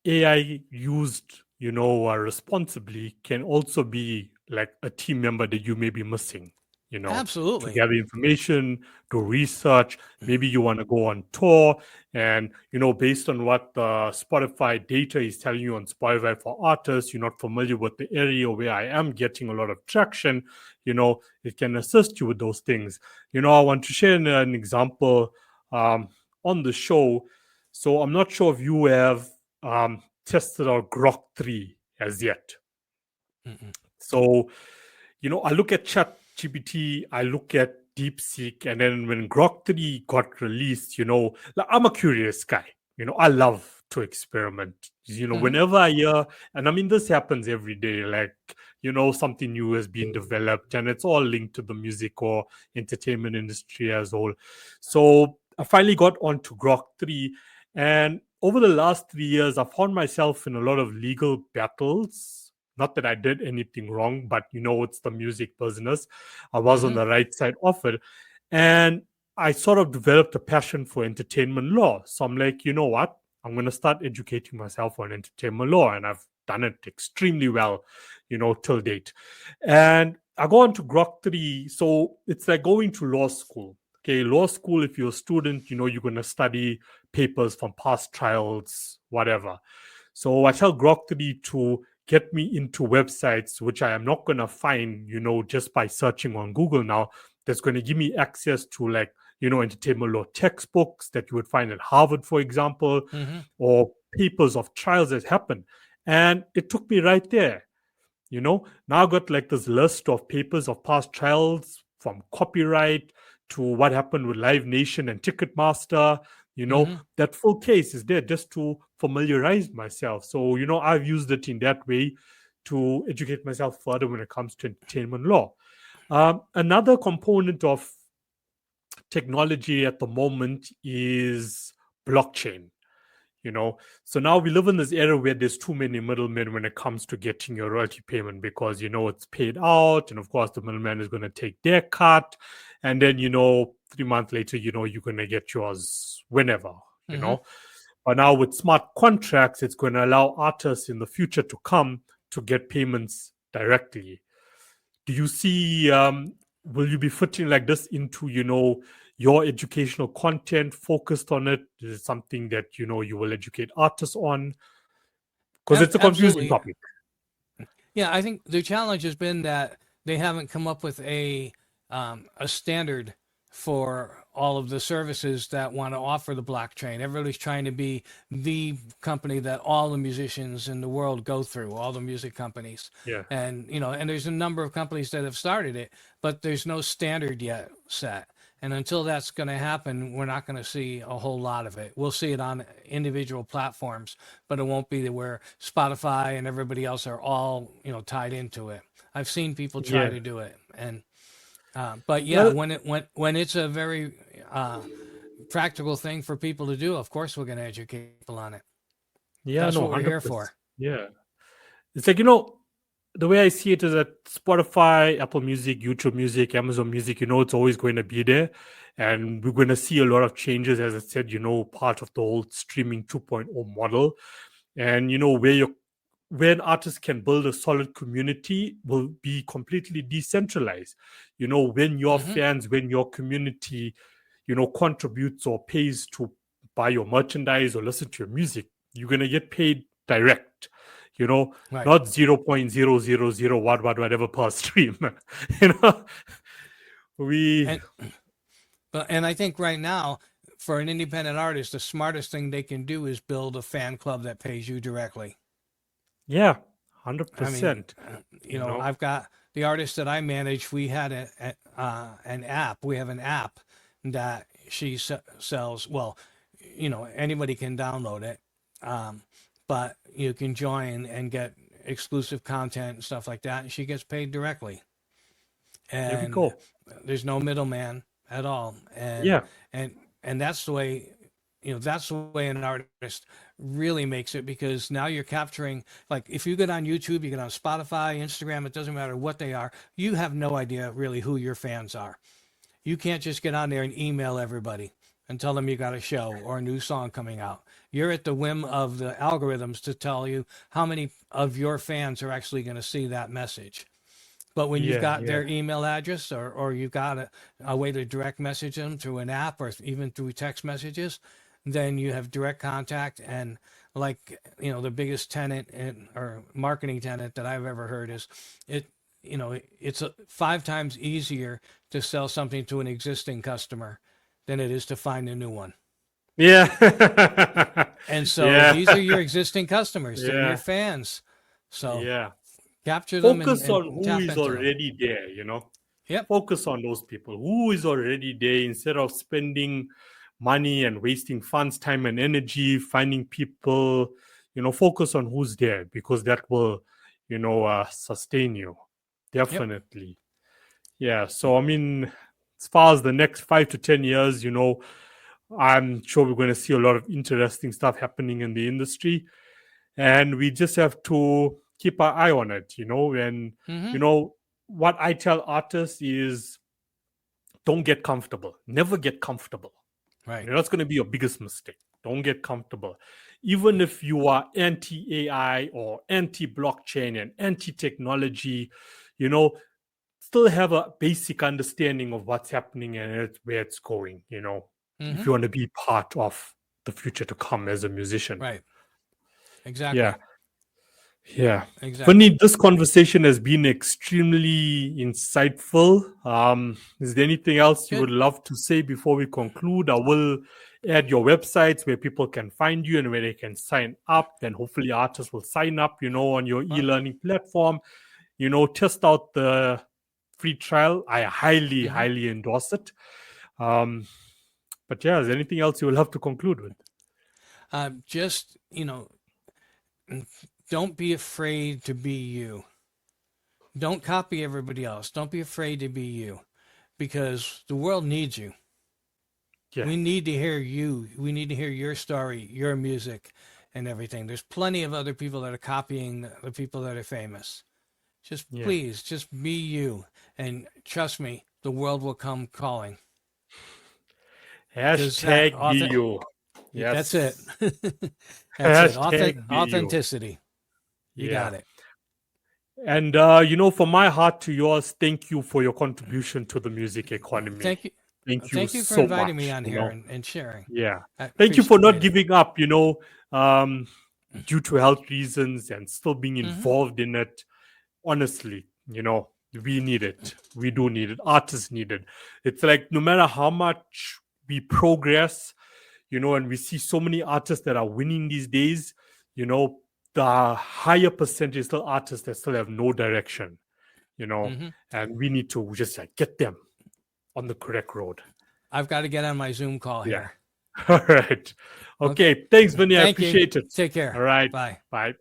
[SPEAKER 1] AI used, responsibly can also be like a team member that you may be missing, to
[SPEAKER 2] Absolutely.
[SPEAKER 1] gather information, to research. Maybe you want to go on tour, and based on what the Spotify data is telling you on Spotify for artists, you're not familiar with the area where I am getting a lot of traction. It can assist you with those things. I want to share an example um, on the show. So I'm not sure if you have tested out Grok 3 as yet.
[SPEAKER 2] Mm-mm.
[SPEAKER 1] So, I look at Chat GPT, I look at DeepSeek, and then when Grok 3 got released, like, I'm a curious guy. I love to experiment.
[SPEAKER 2] Mm-hmm.
[SPEAKER 1] Whenever I hear, and I mean, this happens every day, like, something new has been developed, and it's all linked to the music or entertainment industry as a whole. So I finally got onto Grok 3, and over the last 3 years, I found myself in a lot of legal battles. Not that I did anything wrong, but it's the music business. I was on
[SPEAKER 2] Mm-hmm.
[SPEAKER 1] the right side of it. And I sort of developed a passion for entertainment law. So I'm like, you know what? I'm going to start educating myself on entertainment law. And I've done it extremely well, till date. And I go on to Grok 3. So it's like going to law school. Okay, law school, if you're a student, you're going to study papers from past trials, whatever. So I tell Grok 3 to get me into websites which I am not going to find, just by searching on Google now. That's going to give me access to, like, entertainment law textbooks that you would find at Harvard, for example,
[SPEAKER 2] Mm-hmm.
[SPEAKER 1] or papers of trials that happened. And it took me right there. Now I got like this list of papers of past trials, from copyright to what happened with Live Nation and Ticketmaster.
[SPEAKER 2] Mm-hmm.
[SPEAKER 1] That full case is there just to familiarize myself. So I've used it in that way to educate myself further when it comes to entertainment law. Another component of technology at the moment is blockchain. So now we live in this era where there's too many middlemen when it comes to getting your royalty payment, because it's paid out, and of course the middleman is going to take their cut, and then 3 months later, you're going to get yours whenever. you
[SPEAKER 2] Mm-hmm.
[SPEAKER 1] know but now with smart contracts, it's going to allow artists in the future to come to get payments directly. Do you see, will you be fitting like this into your educational content focused on it? Is it something that you will educate artists on? Because it's a confusing
[SPEAKER 2] Absolutely.
[SPEAKER 1] topic.
[SPEAKER 2] Yeah, I think the challenge has been that they haven't come up with a standard for all of the services that want to offer the blockchain. Everybody's trying to be the company that all the musicians in the world go through, all the music companies.
[SPEAKER 1] Yeah,
[SPEAKER 2] And there's a number of companies that have started it, but there's no standard yet set. And until that's going to happen, we're not going to see a whole lot of it. We'll see it on individual platforms, but it won't be where Spotify and everybody else are all tied into it. I've seen people try
[SPEAKER 1] yeah.
[SPEAKER 2] to do it, and but yeah,
[SPEAKER 1] Well,
[SPEAKER 2] when it's a very practical thing for people to do, of course we're going to educate people on it.
[SPEAKER 1] yeah,
[SPEAKER 2] That's
[SPEAKER 1] no,
[SPEAKER 2] what we're here
[SPEAKER 1] 100%.
[SPEAKER 2] for.
[SPEAKER 1] Yeah. It's like, the way I see it is that Spotify, Apple Music, YouTube Music, Amazon Music, it's always going to be there. And we're going to see a lot of changes, as I said, part of the whole streaming 2.0 model. And, where an artist can build a solid community will be completely decentralized. When your
[SPEAKER 2] Hmm.
[SPEAKER 1] fans, when your community, contributes or pays to buy your merchandise or listen to your music, you're going to get paid direct, you know,
[SPEAKER 2] Right.
[SPEAKER 1] not 0.000 whatever per stream. you know, we,
[SPEAKER 2] And and I think right now, for an independent artist, the smartest thing they can do is build a fan club that pays you directly.
[SPEAKER 1] yeah,
[SPEAKER 2] I mean,
[SPEAKER 1] 100%,
[SPEAKER 2] I've got the artist that I manage. We had an app. We have an app that sells. Well, anybody can download it, um, but you can join and get exclusive content and stuff like that. And she gets paid directly,
[SPEAKER 1] there we
[SPEAKER 2] and
[SPEAKER 1] go.
[SPEAKER 2] there's no middleman at all.
[SPEAKER 1] Yeah,
[SPEAKER 2] And and that's the way. That's the way an artist really makes it, because now you're capturing, like, if you get on YouTube, you get on Spotify, Instagram, it doesn't matter what they are, you have no idea really who your fans are. You can't just get on there and email everybody. and tell them you got a show or a new song coming out. You're at the whim of the algorithms to tell you how many of your fans are actually going to see that message. But when you've
[SPEAKER 1] Yeah,
[SPEAKER 2] got
[SPEAKER 1] yeah,
[SPEAKER 2] their email address, or you've got a way to direct message them through an app or even through text messages, then you have direct contact. And like, the biggest tenet or marketing tenet that I've ever heard is it, it's 5 times easier to sell something to an existing customer than it is to find a new one.
[SPEAKER 1] yeah,
[SPEAKER 2] And so
[SPEAKER 1] yeah,
[SPEAKER 2] these are your existing customers. They're your
[SPEAKER 1] yeah,
[SPEAKER 2] fans. So
[SPEAKER 1] yeah.
[SPEAKER 2] capture them
[SPEAKER 1] Focus on
[SPEAKER 2] and
[SPEAKER 1] who
[SPEAKER 2] tap
[SPEAKER 1] is
[SPEAKER 2] into them.
[SPEAKER 1] already there, you know.
[SPEAKER 2] Yep.
[SPEAKER 1] Focus on those people who is already there instead of spending money and wasting funds, time, and energy finding people. Focus on who's there because that will, sustain you.
[SPEAKER 2] Yep.
[SPEAKER 1] Definitely. Yeah. So, I mean, as far as the next 5 to 10 years, I'm sure we're going to see a lot of interesting stuff happening in the industry. And we just have to keep our eye on it, And,
[SPEAKER 2] Mm-hmm.
[SPEAKER 1] what I tell artists is don't get comfortable. Never get comfortable.
[SPEAKER 2] Right.
[SPEAKER 1] That's going to be your biggest mistake. Don't get comfortable. Even if you are anti AI or anti blockchain and anti technology, still have a basic understanding of what's happening and where it's going, if
[SPEAKER 2] Mm-hmm.
[SPEAKER 1] you want to be part of the future to come as a musician.
[SPEAKER 2] Right. Exactly.
[SPEAKER 1] Yeah. Yeah.
[SPEAKER 2] Exactly.
[SPEAKER 1] Vinny, this conversation has been extremely insightful. Is there anything else you
[SPEAKER 2] Good.
[SPEAKER 1] would love to say before we conclude? I will add your websites where people can find you and where they can sign up, and hopefully artists will sign up, on your
[SPEAKER 2] Well.
[SPEAKER 1] e-learning platform. Test out the free trial. I highly,
[SPEAKER 2] Mm-hmm.
[SPEAKER 1] highly endorse it. But yeah, is there anything else you will have to conclude with?
[SPEAKER 2] Just don't be afraid to be you. Don't copy everybody else. Don't be afraid to be you, because the world needs you.
[SPEAKER 1] Yeah.
[SPEAKER 2] We need to hear you. We need to hear your story, your music, and everything. There's plenty of other people that are copying the people that are famous. Just
[SPEAKER 1] Yeah.
[SPEAKER 2] please, just be you. And trust me, the world will come calling. Because
[SPEAKER 1] Hashtag be you.
[SPEAKER 2] that's
[SPEAKER 1] Yes.
[SPEAKER 2] it. That's it.
[SPEAKER 1] Hashtag be you.
[SPEAKER 2] Authenticity. You
[SPEAKER 1] Yeah.
[SPEAKER 2] got it.
[SPEAKER 1] And, from my heart to yours, thank you for your contribution to the music economy.
[SPEAKER 2] Thank you.
[SPEAKER 1] Thank you
[SPEAKER 2] Thank you for
[SPEAKER 1] so
[SPEAKER 2] inviting me
[SPEAKER 1] much.
[SPEAKER 2] on here and sharing.
[SPEAKER 1] Yeah.
[SPEAKER 2] I
[SPEAKER 1] Thank you for not
[SPEAKER 2] appreciate it.
[SPEAKER 1] giving up, due to health reasons and still being
[SPEAKER 2] Mm-hmm.
[SPEAKER 1] involved in it. Honestly, we need it. We do need it. Artists need it. It's like no matter how much we progress, and we see so many artists that are winning these days, the higher percentage still artists that still have no direction,
[SPEAKER 2] Mm-hmm.
[SPEAKER 1] and we need to just like get them on the correct road.
[SPEAKER 2] I've got to get on my Zoom call
[SPEAKER 1] Yeah.
[SPEAKER 2] here.
[SPEAKER 1] All right. Okay. Thanks, Vinny. I
[SPEAKER 2] Thank you.
[SPEAKER 1] appreciate it.
[SPEAKER 2] Take care.
[SPEAKER 1] All right.
[SPEAKER 2] Bye.
[SPEAKER 1] Bye.